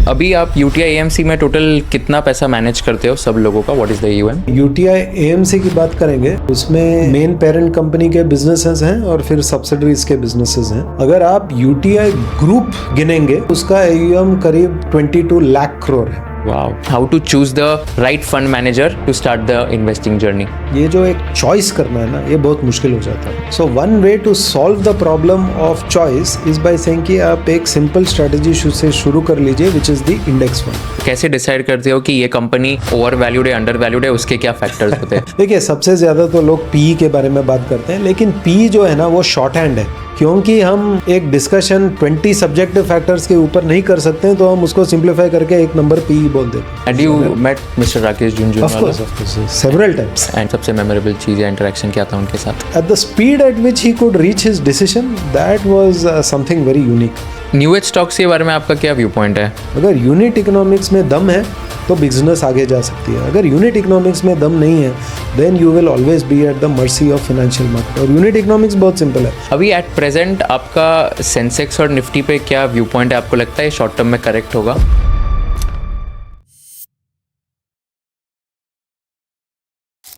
अभी आप UTI AMC में टोटल कितना पैसा मैनेज करते हो सब लोगों का? What is the UM? UTI AMC की बात करेंगे, उसमें मेन पेरेंट कंपनी के बिजनेसेस हैं और फिर सब्सिडरीज के बिजनेसेस हैं। अगर आप यूटीआई ग्रुप गिनेंगे, उसका एयूएम करीब 22 लाख करोड़ है। Wow. How to choose the right fund manager to start the investing journey? ये जो एक चॉइस करना है ना, ये बहुत मुश्किल हो जाता है। So one way to solve the problem of choice is by saying कि आप एक सिंपल स्ट्रेटजी से शुरू कर लीजिए, which is the index fund. कैसे डिसाइड करते हो कि ये कंपनी ओवर वैल्यूड है, अंडर वैल्यूड है, उसके क्या फैक्टर्स होते हैं? देखिए, सबसे ज्यादा तो लोग पी के बारे में बात करते हैं, लेकिन पी जो है ना वो शॉर्ट हैंड है, क्योंकि हम एक डिस्कशन 20 सब्जेक्टिव फैक्टर्स के ऊपर नहीं कर सकते हैं, तो हम उसको सिंप्लीफाई करके एक नंबर पी बोल देते हैं। And you met Mr. Rakesh Junjunwala? Of course, several times. And सबसे मेमोरेबल चीज़ या इंटरेक्शन क्या था उनके साथ? At the speed at which he could reach his decision, that was something very unique. New age stocks के बारे में आपका क्या व्यू पॉइंट है? अगर यूनिट इकोनॉमिक्स में दम है तो बिजनेस आगे जा सकती है। अगर यूनिट इकोनॉमिक्स में दम नहीं है, then you will always be at the mercy of financial market. और यूनिट इकोनॉमिक्स बहुत सिंपल है। अभी एट प्रेजेंट आपका सेंसेक्स और निफ्टी पे क्या व्यू पॉइंट है? आपको लगता है शॉर्ट टर्म में करेक्ट होगा?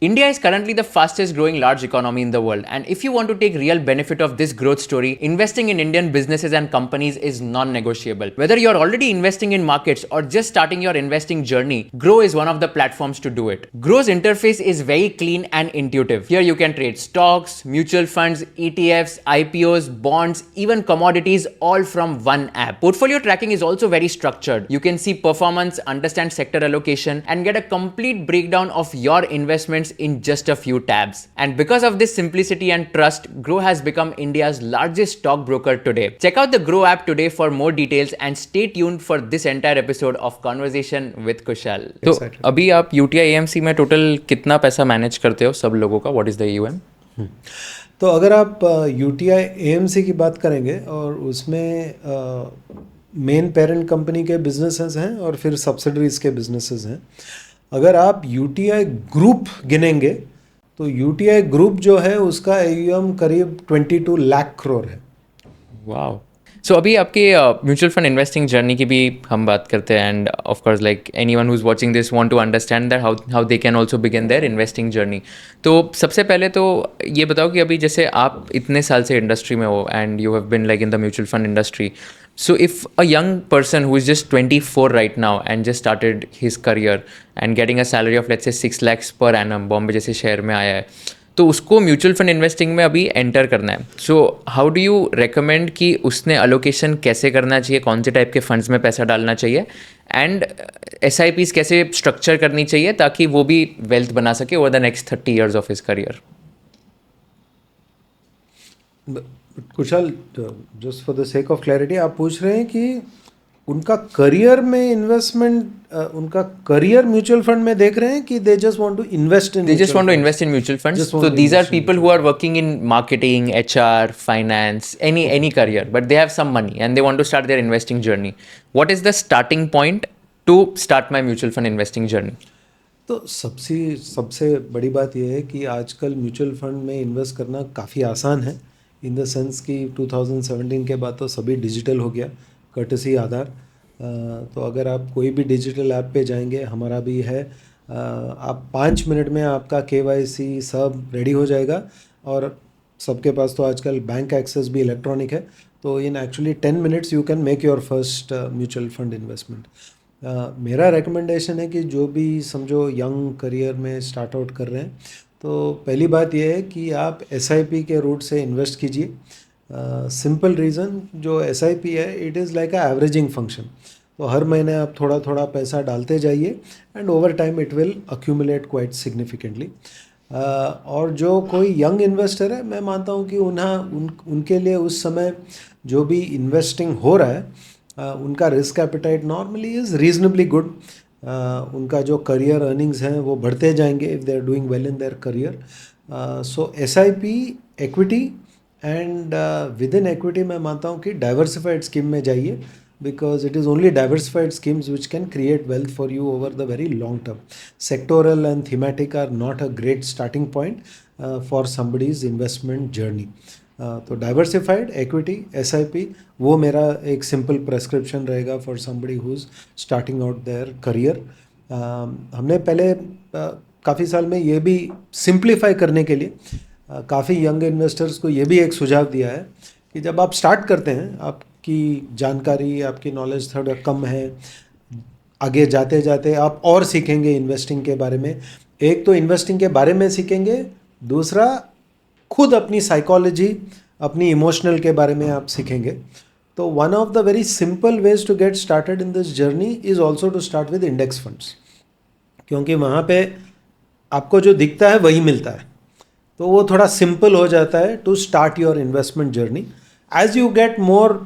India is currently the fastest growing large economy in the world, and if you want to take real benefit of this growth story, investing in Indian businesses and companies is non-negotiable. Whether you're already investing in markets or just starting your investing journey, Grow is one of the platforms to do it. Grow's interface is very clean and intuitive. Here you can trade stocks, mutual funds, ETFs, IPOs, bonds, even commodities, all from one app. Portfolio tracking is also very structured. You can see performance, understand sector allocation, and get a complete breakdown of your investments in just a few tabs. And because of this simplicity and trust, Grow has become India's largest stockbroker today. Check out the Grow app today for more details and stay tuned for this entire episode of Conversation with Kushal. तो अभी आप UTI AMC में total कितना पैसा manage करते हो सब लोगों का? What is the UM? तो अगर आप यूटीआई एएमसी की बात करेंगे और उसमें मेन पेरेंट कंपनी के बिजनेसेस हैं और फिर सब्सिडरीज के बिजनेसेस हैं। अगर आप यूटीआई ग्रुप गिनेंगे तो यूटीआई ग्रुप जो है उसका एयूएम करीब 22 लाख करोड़ है। वाओ। सो अभी आपके म्यूचुअल फंड इन्वेस्टिंग जर्नी की भी हम बात करते हैं, and of course like anyone who is watching this want to understand that how they can also begin their investing journey. तो सबसे पहले तो ये बताओ कि अभी जैसे आप इतने साल से इंडस्ट्री में हो and you have been like in the mutual fund industry, so if a young person who is just 24 right now and just started his career and getting a salary of let's say 6 lakhs per annum, Bombay जैसे शहर में आया है, तो उसको mutual fund investing में अभी enter करना है, so how do you recommend कि उसने अलोकेशन कैसे करना चाहिए, कौन से टाइप के फंड्स में पैसा डालना चाहिए, एंड SIPs कैसे स्ट्रक्चर करनी चाहिए ताकि वो भी वेल्थ बना सके over the next 30 years of his career? Kusal, just for the sake of clarity, आप पूछ रहे हैं कि उनका करियर में इन्वेस्टमेंट, उनका करियर म्यूचुअल फंड में देख रहे हैं कि they just want to invest in mutual funds? So these are people who are working in marketing, HR, finance, any career, but they have some money and they want to start their investing journey. What is the starting point to start my mutual fund investing journey? तो सबसे बड़ी बात यह है कि आजकल mutual fund में invest करना काफ़ी आसान है, इन द सेंस कि 2017 के बाद तो सभी डिजिटल हो गया, कर्टसी आधार। तो अगर आप कोई भी डिजिटल ऐप पे जाएंगे, हमारा भी है, आप 5 मिनट में आपका KYC सब रेडी हो जाएगा, और सबके पास तो आजकल बैंक एक्सेस भी इलेक्ट्रॉनिक है, तो in actually 10 minutes you can make your first mutual fund investment. मेरा रिकमेंडेशन है कि जो भी समझो यंग करियर में स्टार्ट आउट कर रहे हैं, तो पहली बात यह है कि आप SIP के रूट से इन्वेस्ट कीजिए। सिंपल रीज़न, जो SIP है it is like a averaging function, तो हर महीने आप थोड़ा थोड़ा पैसा डालते जाइए and over time it will accumulate quite significantly. और जो कोई यंग इन्वेस्टर है, मैं मानता हूँ कि उनके लिए उस समय जो भी इन्वेस्टिंग हो रहा है, उनका risk appetite normally is reasonably good. उनका जो करियर अर्निंग्स हैं वो बढ़ते जाएंगे if they are doing well in their career. So SIP, equity and within equity मैं मानता हूँ कि डाइवर्सिफाइड स्कीम में जाइए, because it is only diversified schemes which can create wealth for you over the very long term. Sectoral and thematic are not a great starting point for somebody's investment journey. तो diversified equity SIP वो मेरा एक simple prescription रहेगा for somebody who is starting out their career. हमने पहले काफ़ी साल में ये भी सिंप्लीफाई करने के लिए काफ़ी यंग इन्वेस्टर्स को ये भी एक सुझाव दिया है कि जब आप स्टार्ट करते हैं, आपकी जानकारी, आपकी नॉलेज थोड़ा कम है, आगे जाते जाते आप और सीखेंगे इन्वेस्टिंग के बारे में। एक तो इन्वेस्टिंग के बारे में सीखेंगे, दूसरा खुद अपनी साइकोलॉजी, अपनी इमोशनल के बारे में आप सीखेंगे। तो one of the very simple ways to get started in this journey is also to start with index funds, क्योंकि वहाँ पे आपको जो दिखता है वही मिलता है, तो वो थोड़ा सिंपल हो जाता है to start your investment journey. As you get more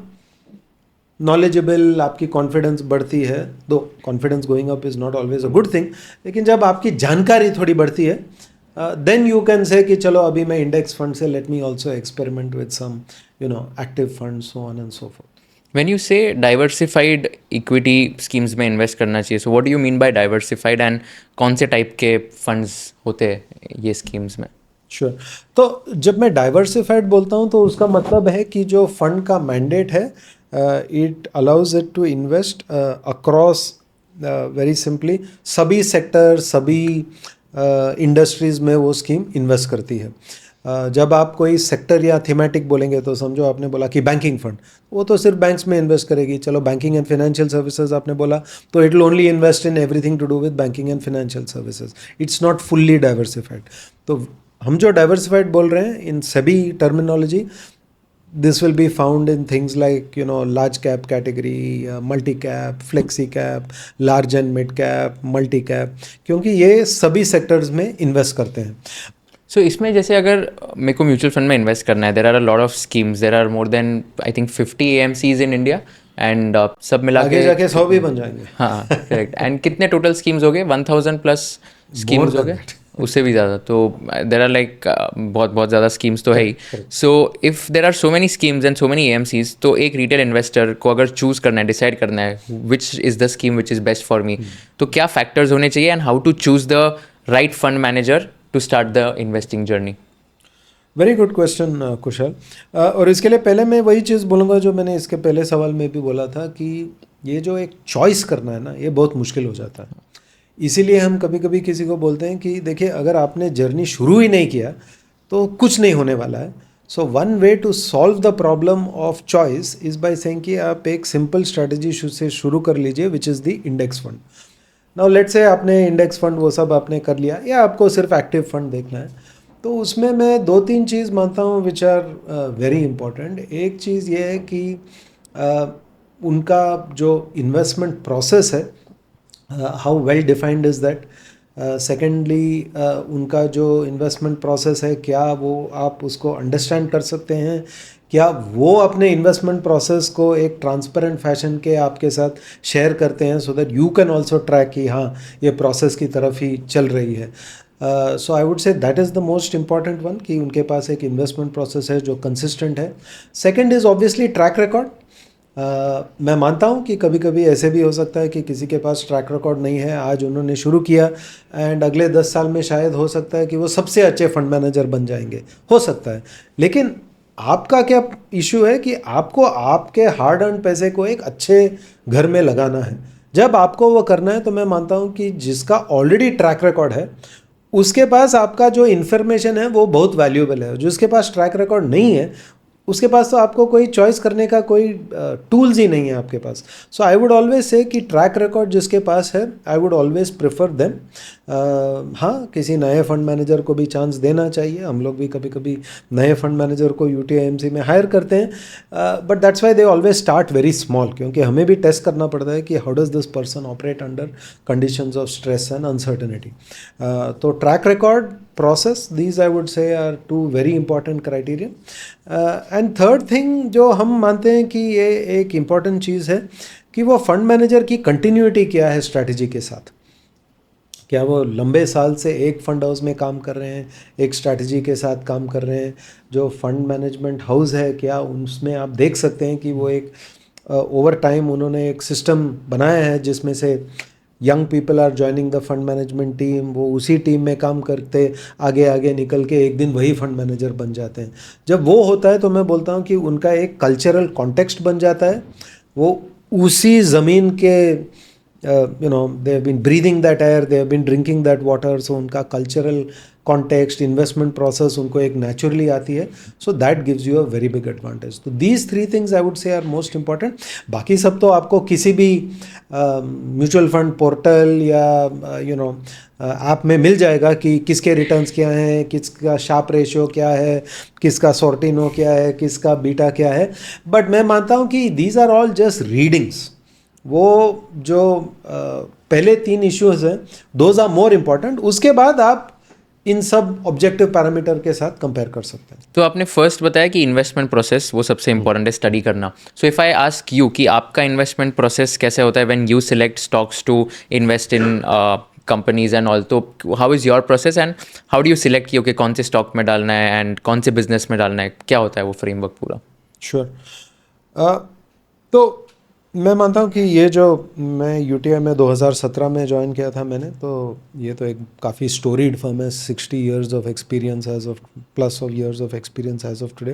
knowledgeable, आपकी कॉन्फिडेंस बढ़ती है, though confidence going up is not always a good thing, लेकिन जब आपकी जानकारी थोड़ी बढ़ती है देन यू कैन से कि चलो अभी मैं इंडेक्स फंड से let me also experiment with some active fund, so on and so forth. When you say diversified equity schemes में invest करना चाहिए, so what do you mean by diversified and कौन से type के funds होते हैं ये schemes में? श्योर तो जब मैं डाइवर्सिफाइड बोलता हूँ तो उसका मतलब है कि जो फंड का मैंडेट है it allows it to invest across very simply सभी सेक्टर, सभी इंडस्ट्रीज़ में वो स्कीम इन्वेस्ट करती है। जब आप कोई सेक्टर या थीमेटिक बोलेंगे तो समझो आपने बोला कि बैंकिंग फंड, वो तो सिर्फ बैंक्स में इन्वेस्ट करेगी। चलो बैंकिंग एंड फाइनेंशियल सर्विसेज आपने बोला तो it will only invest in everything to do with banking and financial services, it's not fully diversified. तो हम जो डाइवर्सिफाइड बोल रहे हैं इन सभी terminology, this will be found in things like large cap category, multi cap, flexi cap, large and mid cap, multi cap, क्योंकि ये सभी सेक्टर्स में इन्वेस्ट करते हैं। So इसमें जैसे अगर मेरे को म्यूचुअल फंड में इन्वेस्ट करना है, there are a lot of schemes, there are more than I think 50 AMCs in India and सब मिला आगे के जाके 100 भी बन जाएंगे। हाँ करेक्ट। एंड कितने टोटल स्कीम्स हो गए? 1000 प्लस स्कीम्स हो गए, उससे भी ज़्यादा। तो देर आर लाइक बहुत बहुत ज़्यादा स्कीम्स तो है ही। So if there are so many schemes and so many AMCs, तो एक रिटेल इन्वेस्टर को अगर चूज़ करना है, डिसाइड करना है which is the scheme which is best for me, तो क्या फैक्टर्स होने चाहिए and how to choose the right fund manager to start the investing journey? Very good question Kushal. और इसके लिए पहले मैं वही चीज़ बोलूँगा जो मैंने इसके पहले सवाल में भी बोला था कि ये जो एक चॉइस करना है ना, ये बहुत मुश्किल हो जाता है। इसीलिए हम कभी कभी किसी को बोलते हैं कि देखिए अगर आपने जर्नी शुरू ही नहीं किया तो कुछ नहीं होने वाला है। So one way to solve the problem of choice is by saying कि आप एक सिंपल स्ट्रैटेजी से शुरू कर लीजिए which is the index fund. Now let's say आपने इंडेक्स फंड वो सब आपने कर लिया, या आपको सिर्फ एक्टिव फंड देखना है, तो उसमें मैं 2-3 चीज़ मानता हूँ विच आर वेरी इंपॉर्टेंट। एक चीज़ ये है कि उनका जो इन्वेस्टमेंट प्रोसेस है, how well defined is that. Secondly उनका जो इन्वेस्टमेंट प्रोसेस है, क्या वो आप उसको अंडरस्टैंड कर सकते हैं, क्या वो अपने इन्वेस्टमेंट प्रोसेस को एक ट्रांसपेरेंट फैशन के आपके साथ शेयर करते हैं so that you can also track कि हाँ ये प्रोसेस की तरफ ही चल रही है। So I would say that is the most important one कि उनके पास एक इन्वेस्टमेंट प्रोसेस है जो कंसिस्टेंट है। Second is obviously track record. मैं मानता हूँ कि कभी कभी ऐसे भी हो सकता है कि किसी के पास ट्रैक रिकॉर्ड नहीं है, आज उन्होंने शुरू किया एंड अगले 10 साल में शायद हो सकता है कि वो सबसे अच्छे फंड मैनेजर बन जाएंगे, हो सकता है। लेकिन आपका क्या इशू है कि आपको आपके हार्ड अर्न पैसे को एक अच्छे घर में लगाना है। जब आपको वो करना है तो मैं मानता हूँ कि जिसका ऑलरेडी ट्रैक रिकॉर्ड है उसके पास आपका जो इन्फॉर्मेशन है वो बहुत वैल्यूएबल है। जिसके पास ट्रैक रिकॉर्ड नहीं है उसके पास तो आपको कोई चॉइस करने का कोई टूल्स ही नहीं है आपके पास। सो आई वुड ऑलवेज से कि ट्रैक रिकॉर्ड जिसके पास है आई वुड ऑलवेज प्रेफर देम। हाँ, किसी नए फंड मैनेजर को भी चांस देना चाहिए। हम लोग भी कभी कभी नए फंड मैनेजर को UTI AMC में हायर करते हैं, but that's why they always start very small, क्योंकि हमें भी टेस्ट करना पड़ता है कि how does this person operate under conditions of stress and uncertainty. तो track record, process, these I would say are two very important criteria. And third thing जो हम मानते हैं कि ये एक important चीज़ है कि वो फंड मैनेजर की कंटिन्यूटी क्या है स्ट्रैटेजी के साथ। क्या वो लंबे साल से एक फंड हाउस में काम कर रहे हैं, एक स्ट्रैटेजी के साथ काम कर रहे हैं। जो फंड मैनेजमेंट हाउस है क्या उसमें आप देख सकते हैं कि वो एक ओवर टाइम उन्होंने एक सिस्टम बनाया है जिसमें से young people are joining the fund management team, वो उसी टीम में काम करते आगे आगे निकल के एक दिन वही फंड मैनेजर बन जाते हैं। जब वो होता है तो मैं बोलता हूँ कि उनका एक कल्चरल कॉन्टेक्स्ट बन जाता है, वो उसी ज़मीन के they have been breathing that air, they have been drinking that water, so उनका cultural context, investment process उनको एक naturally आती है, so that gives you a very big advantage. So these three things I would say are most important. बाकी सब तो आपको किसी भी म्यूचुअल फंड पोर्टल या ऐप में मिल जाएगा कि किसके रिटर्न्स क्या हैं, किसका शार्प रेशियो क्या है, किसका सॉर्टिनो क्या है, किसका बीटा क्या है। बट मैं मानता हूँ कि these are all just readings. वो जो पहले 3 इश्यूज हैं, दोज आर मोर इम्पॉर्टेंट। उसके बाद आप इन सब ऑब्जेक्टिव पैरामीटर के साथ कंपेयर कर सकते हैं। तो आपने फर्स्ट बताया कि इन्वेस्टमेंट प्रोसेस वो सबसे इंपॉर्टेंट है, स्टडी करना। So if I ask you कि आपका इन्वेस्टमेंट प्रोसेस कैसे होता है when you select stocks to invest in companies and all, तो how is your process and how do you select कि ओके कौन से स्टॉक में डालना है एंड कौन से बिजनेस में डालना है, क्या होता है वो फ्रेमवर्क पूरा? श्योर। तो मैं मानता हूँ कि ये जो मैं यूटीआई में 2017 में ज्वाइन किया था मैंने, तो ये तो एक काफ़ी स्टोरीड फर्म है, 60 years of experience as of plus of years of experience as of today।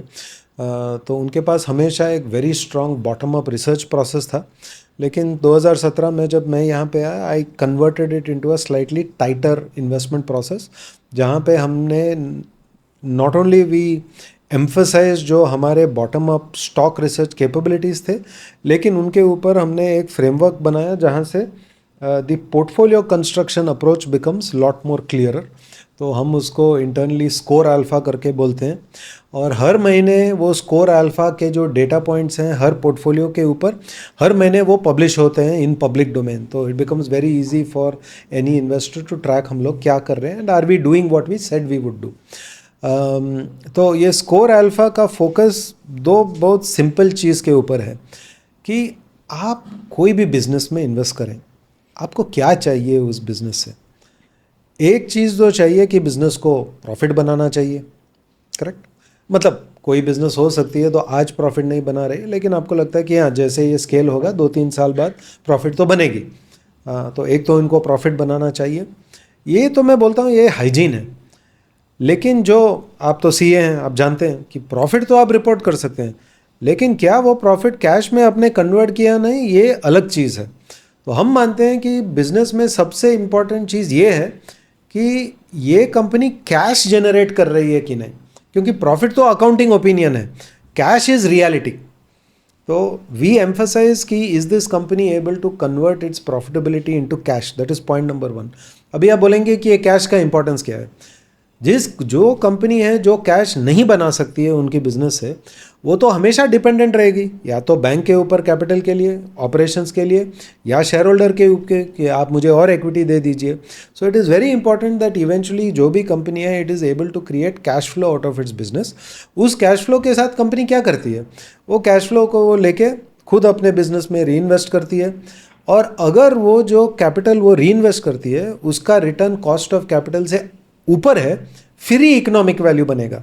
तो उनके पास हमेशा एक very strong bottom up research process था। लेकिन 2017 में जब मैं यहाँ पे आया, I converted it into a slightly tighter investment process, जहाँ पे हमने नॉट ओनली वी एम्फसाइज जो हमारे bottom up stock research capabilities थे, लेकिन उनके ऊपर हमने एक फ्रेमवर्क बनाया जहाँ से the portfolio construction approach becomes lot more clearer. तो हम उसको इंटरनली स्कोर अल्फ़ा करके बोलते हैं, और हर महीने वो स्कोर अल्फ़ा के जो डेटा पॉइंट्स हैं हर पोर्टफोलियो के ऊपर, हर महीने वो पब्लिश होते हैं इन पब्लिक डोमेन। तो it becomes very easy for any investor to track हम लोग क्या कर रहे हैं and are we doing what we said we would do. तो ये स्कोर अल्फ़ा का फोकस 2 बहुत सिंपल चीज़ के ऊपर है कि आप कोई भी बिज़नेस में इन्वेस्ट करें, आपको क्या चाहिए उस बिज़नेस से। एक चीज़ तो चाहिए कि बिज़नेस को प्रॉफिट बनाना चाहिए, करेक्ट। मतलब कोई बिज़नेस हो सकती है तो आज प्रॉफिट नहीं बना रहे, लेकिन आपको लगता है कि हाँ जैसे ये स्केल होगा 2-3 साल बाद प्रॉफिट तो बनेगी। तो एक तो इनको प्रॉफिट बनाना चाहिए, ये तो मैं बोलता हूँ ये हाइजीन है। लेकिन जो आप तो सीए हैं, आप जानते हैं कि प्रॉफिट तो आप रिपोर्ट कर सकते हैं, लेकिन क्या वो प्रॉफिट कैश में आपने कन्वर्ट किया नहीं, ये अलग चीज़ है। तो हम मानते हैं कि बिज़नेस में सबसे इम्पॉर्टेंट चीज़ ये है कि ये कंपनी कैश जनरेट कर रही है कि नहीं, क्योंकि प्रॉफिट तो अकाउंटिंग ओपिनियन है, कैश इज़ रियलिटी। तो वी एम्फसाइज कि is this company able to convert its profitability into cash, that is point number 1। अभी आप बोलेंगे कि ये कैश का इंपॉर्टेंस क्या है। जो कंपनी है जो कैश नहीं बना सकती है उनकी बिजनेस से, वो तो हमेशा डिपेंडेंट रहेगी या तो बैंक के ऊपर कैपिटल के लिए, ऑपरेशंस के लिए, या शेयर होल्डर के ऊपर कि आप मुझे और इक्विटी दे दीजिए। So it is very important that eventually जो भी कंपनी है it is able to create cash flow out of its business. उस कैश फ्लो के साथ कंपनी क्या करती है, वो कैश फ्लो को वो लेके खुद अपने बिजनेस में री इन्वेस्ट करती है, और अगर वो जो कैपिटल वो री इन्वेस्ट करती है उसका रिटर्न कॉस्ट ऑफ कैपिटल से ऊपर है, फिर ही इकोनॉमिक वैल्यू बनेगा,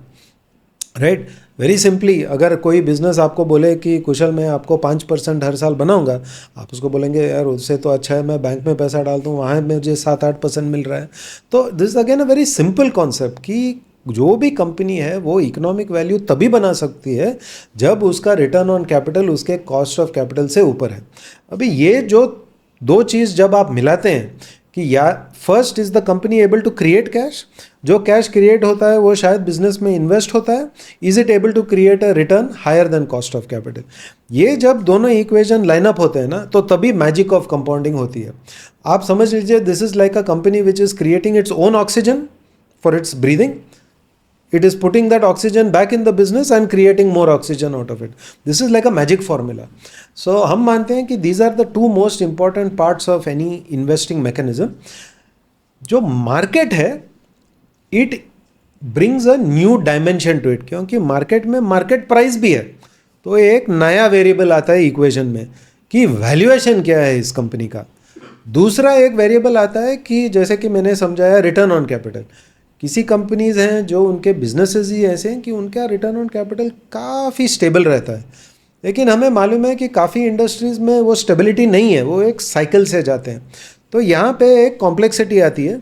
राइट। वेरी सिंपली, अगर कोई बिजनेस आपको बोले कि कुशल मैं आपको 5% हर साल बनाऊंगा, आप उसको बोलेंगे यार उससे तो अच्छा है मैं बैंक में पैसा डाल दूँ, वहाँ मुझे 7-8% मिल रहा है। तो this again a very simple concept कि जो भी कंपनी है वो इकोनॉमिक वैल्यू तभी बना सकती है जब उसका रिटर्न ऑन कैपिटल उसके कॉस्ट ऑफ कैपिटल से ऊपर है। अभी ये जो 2 चीज़ जब आप मिलाते हैं कि या first is the company able to create cash, जो कैश क्रिएट होता है वो शायद बिजनेस में इन्वेस्ट होता है, is it able to create a return higher than cost of capital. ये जब दोनों इक्वेशन लाइन अप होते हैं ना, तो तभी मैजिक ऑफ कंपाउंडिंग होती है। आप समझ लीजिए this is like a company which is creating its own oxygen for its breathing, it is putting that oxygen back in the business and creating more oxygen out of it. This is like a magic formula. So हम मानते हैं कि these are the 2 most important parts of any investing mechanism. जो market है it brings a new dimension to it, क्योंकि market में market price भी है, तो एक नया वेरिएबल आता है इक्वेशन में कि वैल्यूएशन क्या है इस कंपनी का। दूसरा एक वेरिएबल आता है कि जैसे कि मैंने समझाया रिटर्न ऑन कैपिटल। किसी कंपनीज़ हैं जो उनके बिजनेसेस ही ऐसे हैं कि उनका रिटर्न ऑन कैपिटल काफ़ी स्टेबल रहता है, लेकिन हमें मालूम है कि काफ़ी इंडस्ट्रीज़ में वो स्टेबिलिटी नहीं है, वो एक साइकिल से जाते हैं। तो यहाँ पे एक कॉम्प्लेक्सिटी आती है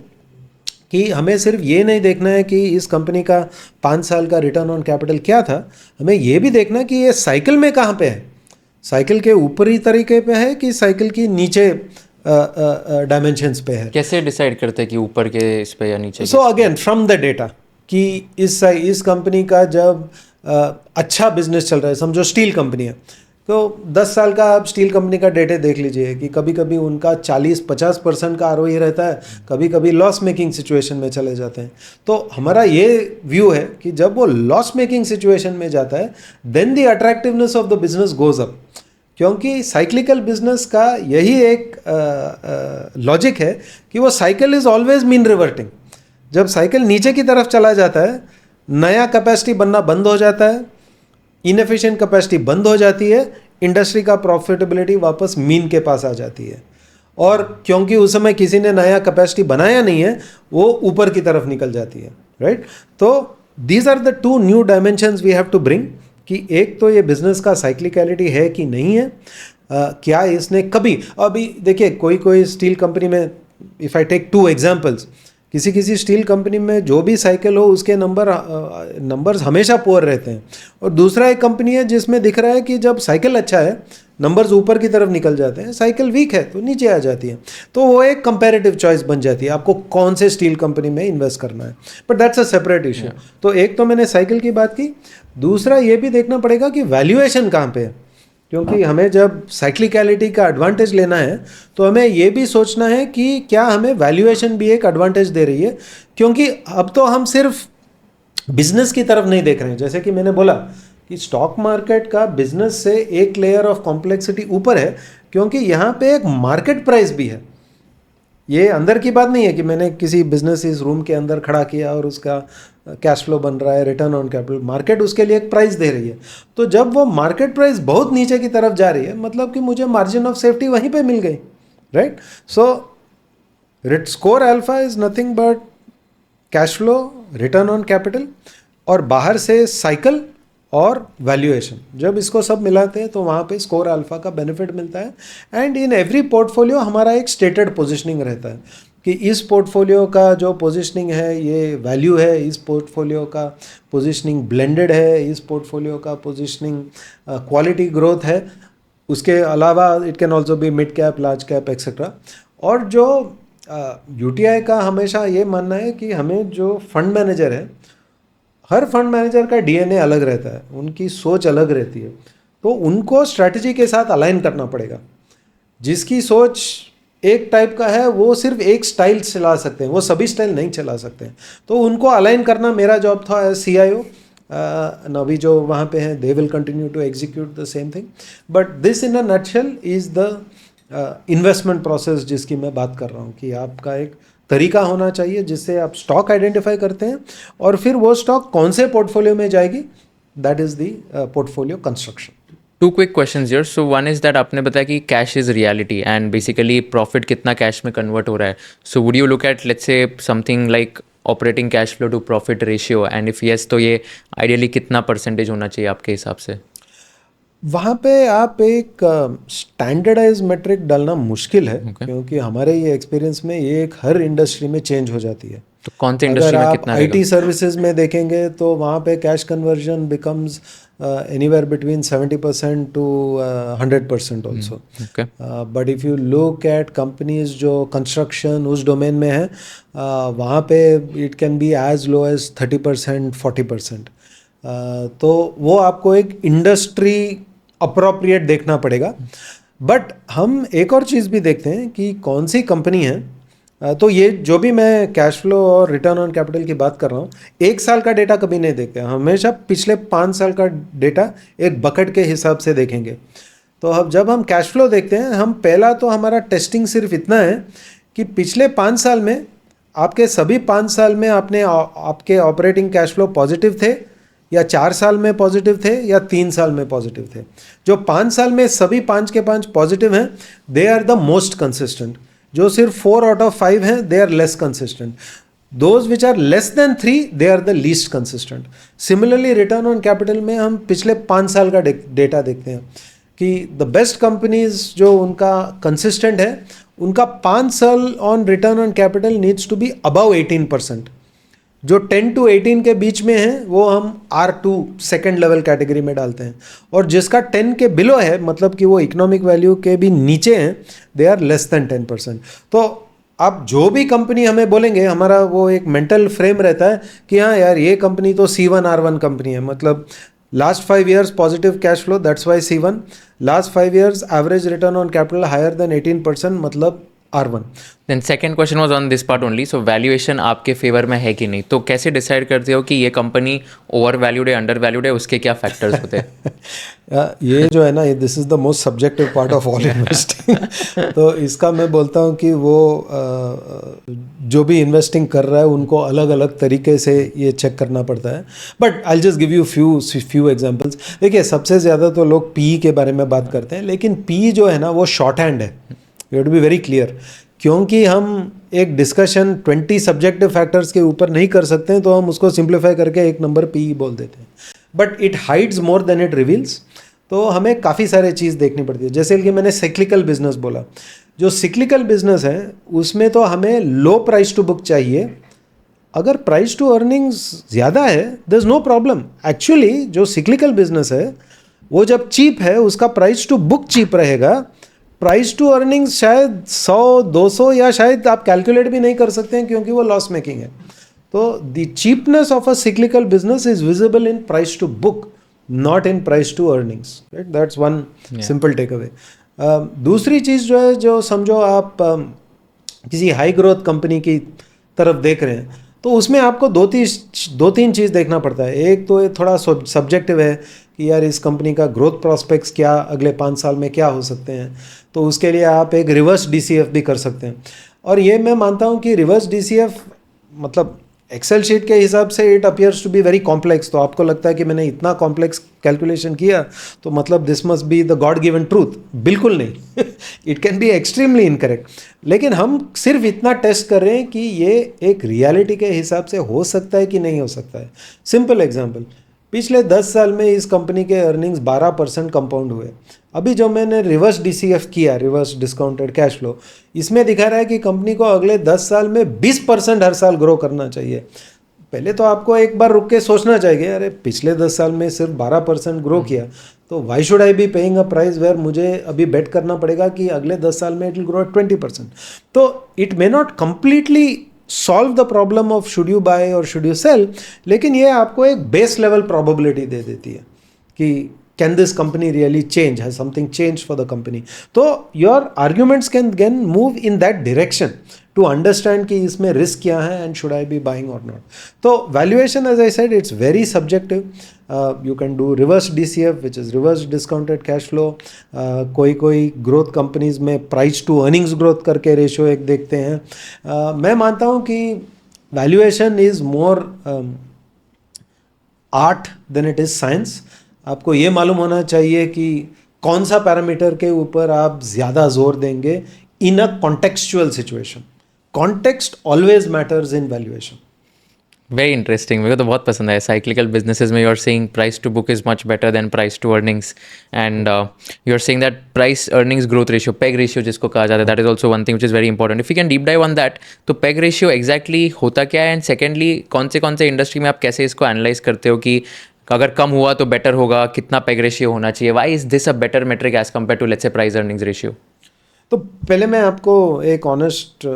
कि हमें सिर्फ ये नहीं देखना है कि इस कंपनी का 5 साल का रिटर्न ऑन कैपिटल क्या था, हमें ये भी देखना है कि ये साइकिल में कहाँ पे है, साइकिल के ऊपरी तरीके पे है कि साइकिल की नीचे डायमेंशंस पे है। कैसे डिसाइड करते हैं कि ऊपर के इस पे या नीचे? So again from the data कि इस कंपनी का जब अच्छा बिजनेस चल रहा है, समझो स्टील कंपनी है, तो 10 साल का आप स्टील कंपनी का डेटा देख लीजिए कि कभी कभी उनका 40-50% का आरओई रहता है, कभी कभी लॉस मेकिंग सिचुएशन में चले जाते हैं। तो हमारा ये व्यू है कि जब वो लॉस मेकिंग सिचुएशन में जाता है then the attractiveness of the business goes up, क्योंकि साइक्लिकल बिजनेस का यही एक लॉजिक है कि वो cycle is always mean reverting. जब साइकिल नीचे की तरफ चला जाता है, नया कैपेसिटी बनना बंद हो जाता है, इनएफिशिएंट कैपेसिटी बंद हो जाती है, इंडस्ट्री का प्रॉफिटेबिलिटी वापस मीन के पास आ जाती है। और क्योंकि उस समय किसी ने नया कैपेसिटी बनाया नहीं है, वो ऊपर की तरफ निकल जाती है, राइट। तो these are the 2 new dimensions we have to bring कि एक तो ये बिजनेस का साइक्लिकलिटी है कि नहीं है, क्या इसने कभी, अभी देखिए कोई स्टील कंपनी में, इफ़ आई टेक 2 एग्जाम्पल्स, किसी स्टील कंपनी में जो भी साइकिल हो उसके नंबर्स हमेशा पुअर रहते हैं, और दूसरा एक कंपनी है जिसमें दिख रहा है कि जब साइकिल अच्छा है नंबर्स ऊपर की तरफ निकल जाते हैं, साइकिल वीक है तो नीचे आ जाती है। तो वो एक कंपैरेटिव चॉइस बन जाती है आपको कौन से स्टील कंपनी में इन्वेस्ट करना है, but that's a separate issue. तो एक तो मैंने साइकिल की बात की, दूसरा ये भी देखना पड़ेगा कि वैल्यूएशन कहाँ पे है, क्योंकि हमें जब साइक्लिकलिटी का एडवांटेज लेना है तो हमें ये भी सोचना है कि क्या हमें वैल्यूएशन भी एक एडवांटेज दे रही है, क्योंकि अब तो हम सिर्फ बिजनेस की तरफ नहीं देख रहे हैं। जैसे कि मैंने बोला कि स्टॉक मार्केट का बिजनेस से एक लेयर ऑफ कॉम्प्लेक्सिटी ऊपर है, क्योंकि यहाँ पे एक मार्केट प्राइस भी है। ये अंदर की बात नहीं है कि मैंने किसी बिजनेस इस रूम के अंदर खड़ा किया और उसका कैश फ्लो बन रहा है, रिटर्न ऑन कैपिटल, मार्केट उसके लिए एक प्राइस दे रही है। तो जब वो मार्केट प्राइस बहुत नीचे की तरफ जा रही है, मतलब कि मुझे मार्जिन ऑफ सेफ्टी वहीं पे मिल गई, right. So score alpha is nothing but cash flow, return on capital, और बाहर से साइकिल और वैल्यूएशन। जब इसको सब मिलाते हैं तो वहाँ पे स्कोर अल्फा का बेनिफिट मिलता है। एंड इन एवरी पोर्टफोलियो हमारा एक स्टेटेड पोजीशनिंग रहता है कि इस पोर्टफोलियो का जो पोजीशनिंग है ये वैल्यू है, इस पोर्टफोलियो का पोजीशनिंग ब्लेंडेड है, इस पोर्टफोलियो का पोजीशनिंग क्वालिटी ग्रोथ है, उसके अलावा it can also be mid cap, large cap etcetera. और जो यूटीआई का हमेशा ये मानना है कि हमें जो फंड मैनेजर है, हर फंड मैनेजर का डीएनए अलग रहता है, उनकी सोच अलग रहती है, तो उनको स्ट्रैटेजी के साथ अलाइन करना पड़ेगा। जिसकी सोच एक टाइप का है वो सिर्फ एक स्टाइल चला सकते हैं, वो सभी स्टाइल नहीं चला सकते हैं, तो उनको अलाइन करना मेरा जॉब था एज CIO। नवी जो वहाँ पे हैं they will continue to execute the same thing, but this in a nutshell is the investment process जिसकी मैं बात कर रहा हूँ कि आपका एक तरीका होना चाहिए जिससे आप स्टॉक आइडेंटिफाई करते हैं और फिर वो स्टॉक कौन से पोर्टफोलियो में जाएगी, that is the portfolio construction. Two quick questions here. So one is that आपने बताया कि cash is reality and basically profit कितना cash में convert हो रहा है. So would you look at let's say something like operating cash flow to profit ratio and if yes तो ये ideally कितना percentage होना चाहिए आपके हिसाब से? वहाँ पे आप एक स्टैंडर्डाइज मेट्रिक डालना मुश्किल है, क्योंकि हमारे ये एक्सपीरियंस में ये एक हर इंडस्ट्री में चेंज हो जाती है। तो कौन से इंडस्ट्री में कितना रहेगा? IT सर्विसेज में देखेंगे तो वहाँ पे cash conversion becomes anywhere between 70% to 100% also. Okay. But if you look at companies जो कंस्ट्रक्शन उस डोमेन में है, वहाँ पे it can be as low as 30%, 40%. तो वो आपको एक इंडस्ट्री अप्रोप्रिएट देखना पड़ेगा। बट हम एक और चीज़ भी देखते हैं कि कौन सी कंपनी है, तो ये जो भी मैं कैश फ्लो और रिटर्न ऑन कैपिटल की बात कर रहा हूँ, एक साल का डेटा कभी नहीं देखते, हमेशा पिछले 5 साल का डेटा एक बकेट के हिसाब से देखेंगे। तो अब जब हम कैश फ्लो देखते हैं, हम पहला तो हमारा टेस्टिंग सिर्फ इतना है कि पिछले 5 साल में आपके सभी 5 साल में आपके ऑपरेटिंग कैश फ्लो पॉजिटिव थे या 4 साल में पॉजिटिव थे या 3 साल में पॉजिटिव थे। जो 5 साल में सभी 5 के 5 पॉजिटिव हैं, they are the most consistent. जो सिर्फ 4 out of 5 हैं, they are less consistent. Those which are less than 3, they are the least consistent. Similarly return on capital में हम पिछले 5 साल का डेटा देखते हैं कि द बेस्ट कंपनीज जो उनका कंसिस्टेंट है, उनका 5 साल on return on capital needs to be above 18%. जो 10 to 18 के बीच में है वो हम R2 सेकेंड लेवल कैटेगरी में डालते हैं, और जिसका 10 के बिलो है, मतलब कि वो इकोनॉमिक वैल्यू के भी नीचे हैं, दे आर लेस देन 10%. तो आप जो भी कंपनी हमें बोलेंगे, हमारा वो एक मेंटल फ्रेम रहता है कि हाँ यार ये कंपनी तो C1 R1 कंपनी है, मतलब last 5 years positive cash flow, that's why C1. Last 5 years average return on capital higher than 18%, मतलब R1. Then second question was on this part only. So valuation आपके favour में है कि नहीं, तो कैसे डिसाइड करते हो कि ये कंपनी ओवर वैल्यूड है, अंडर वैल्यूड है, उसके क्या फैक्टर्स होते हैं? ये जो है ना, ये this is the most subjective part of all investing. तो इसका मैं बोलता हूँ कि वो जो भी इन्वेस्टिंग कर रहा है उनको अलग अलग तरीके से ये चेक करना पड़ता है. But I just give you few examples. देखिए, सबसे ज़्यादा तो लोग पी के बारे में बात करते हैं, लेकिन पी जो है ना वो शॉर्ट हैंड है. You have to be very clear. क्योंकि हम एक डिस्कशन 20 सब्जेक्टिव फैक्टर्स के ऊपर नहीं कर सकते हैं, तो हम उसको सिंप्लीफाई करके एक नंबर पी बोल देते हैं. But it hides more than it reveals. तो हमें काफ़ी सारे चीज़ देखनी पड़ती है. जैसे कि मैंने सिक्लिकल बिजनेस बोला, जो सिक्लिकल बिजनेस है उसमें तो हमें लो प्राइस टू बुक चाहिए. अगर प्राइस टू अर्निंग्स ज़्यादा है, there is no problem. Actually जो सिक्लिकल बिजनेस है वो जब चीप है, उसका प्राइस टू बुक चीप रहेगा. प्राइस टू अर्निंग्स शायद 100-200 या शायद आप कैलकुलेट भी नहीं कर सकते हैं, क्योंकि वो लॉस मेकिंग है. तो the cheapness of a cyclical business is visible in price to book, not in price to earnings. Right, that's one simple takeaway. दूसरी चीज़ जो है, जो समझो आप किसी हाई ग्रोथ कंपनी की तरफ देख रहे हैं, तो उसमें आपको दो तीन चीज़ देखना पड़ता है. एक तो ये थोड़ा सब्जेक्टिव है कि यार इस कंपनी का ग्रोथ प्रॉस्पेक्ट्स क्या, अगले 5 साल में क्या हो सकते हैं. तो उसके लिए आप एक रिवर्स DCF भी कर सकते हैं. और ये मैं मानता हूँ कि रिवर्स DCF मतलब एक्सेल शीट के हिसाब से it appears to be very complex. तो आपको लगता है कि मैंने इतना कॉम्प्लेक्स कैलकुलेशन किया तो मतलब this must be the God given truth. बिल्कुल नहीं. It can be extremely incorrect. लेकिन हम सिर्फ इतना टेस्ट कर रहे हैं कि ये एक रियलिटी के हिसाब से हो सकता है कि नहीं हो सकता है. सिंपल एग्जाम्पल, पिछले 10 साल में इस कंपनी के अर्निंग्स 12% कंपाउंड हुए. अभी जो मैंने रिवर्स DCF किया, रिवर्स डिस्काउंटेड कैश फ्लो, इसमें दिखा रहा है कि कंपनी को अगले 10 साल में 20% हर साल ग्रो करना चाहिए. पहले तो आपको एक बार रुक के सोचना चाहिए, अरे पिछले 10 साल में सिर्फ 12% ग्रो किया, तो why should I be paying a price where मुझे अभी बेट करना पड़ेगा कि अगले 10 साल में इट विल ग्रो एट 20%. तो it may not completely solve the problem of should you buy और शुड यू सेल, लेकिन ये आपको एक बेस लेवल प्रोबेबिलिटी दे देती है कि can this company really change, has something changed for the company. तो your arguments can move in that direction to understand कि इसमें risk क्या है and should I be buying or not. तो valuation, as I said, it's very subjective. You can do reverse DCF, which is reverse discounted cash flow. कोई growth companies में price to earnings growth करके ratio एक देखते हैं. मैं मानता हूँ कि valuation is more art than it is science. आपको ये मालूम होना चाहिए कि कौन सा पैरामीटर के ऊपर आप ज़्यादा जोर देंगे in a contextual situation. Context always matters in valuation. Very interesting. मेरे को तो बहुत पसंद है. साइक्लिकल बिजनेसेस में you are saying price to book is much better than price to earnings, and you are saying that price earnings growth ratio, PEG ratio जिसको कहा जाता है, that is also one thing which is very important. If you can deep dive on that, तो peg ratio exactly होता क्या है, and secondly कौन से इंडस्ट्री में आप कैसे इसको एनालाइज करते हो कि अगर कम हुआ तो बेटर होगा, कितना पेग रेशियो होना चाहिए, why is this a better metric as compared to let's say price earnings ratio? तो पहले मैं आपको एक ऑनेस्ट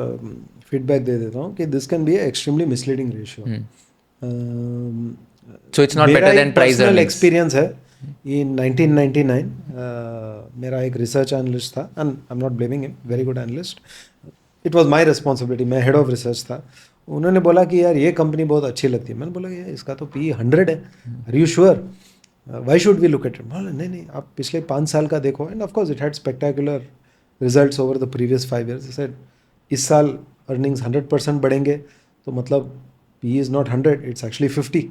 फीडबैक दे देता हूँ कि this can be extremely misleading ratio. So it's not better than price earnings. Experience है. इन 1999 मेरा एक रिसर्च एनालिस्ट था, and I am not blaming him, very good analyst. It was my responsibility, मैं head of research था. उन्होंने बोला कि यार ये कंपनी बहुत अच्छी लगती है. मैंने बोला यार इसका तो P 100 है, are you sure, why should we look at it. बोला नहीं आप पिछले 5 साल का देखो, and of course it had spectacular results over the previous 5 years. Said इस साल अर्निंग्स 100% बढ़ेंगे, तो मतलब P is not 100, it's actually 50.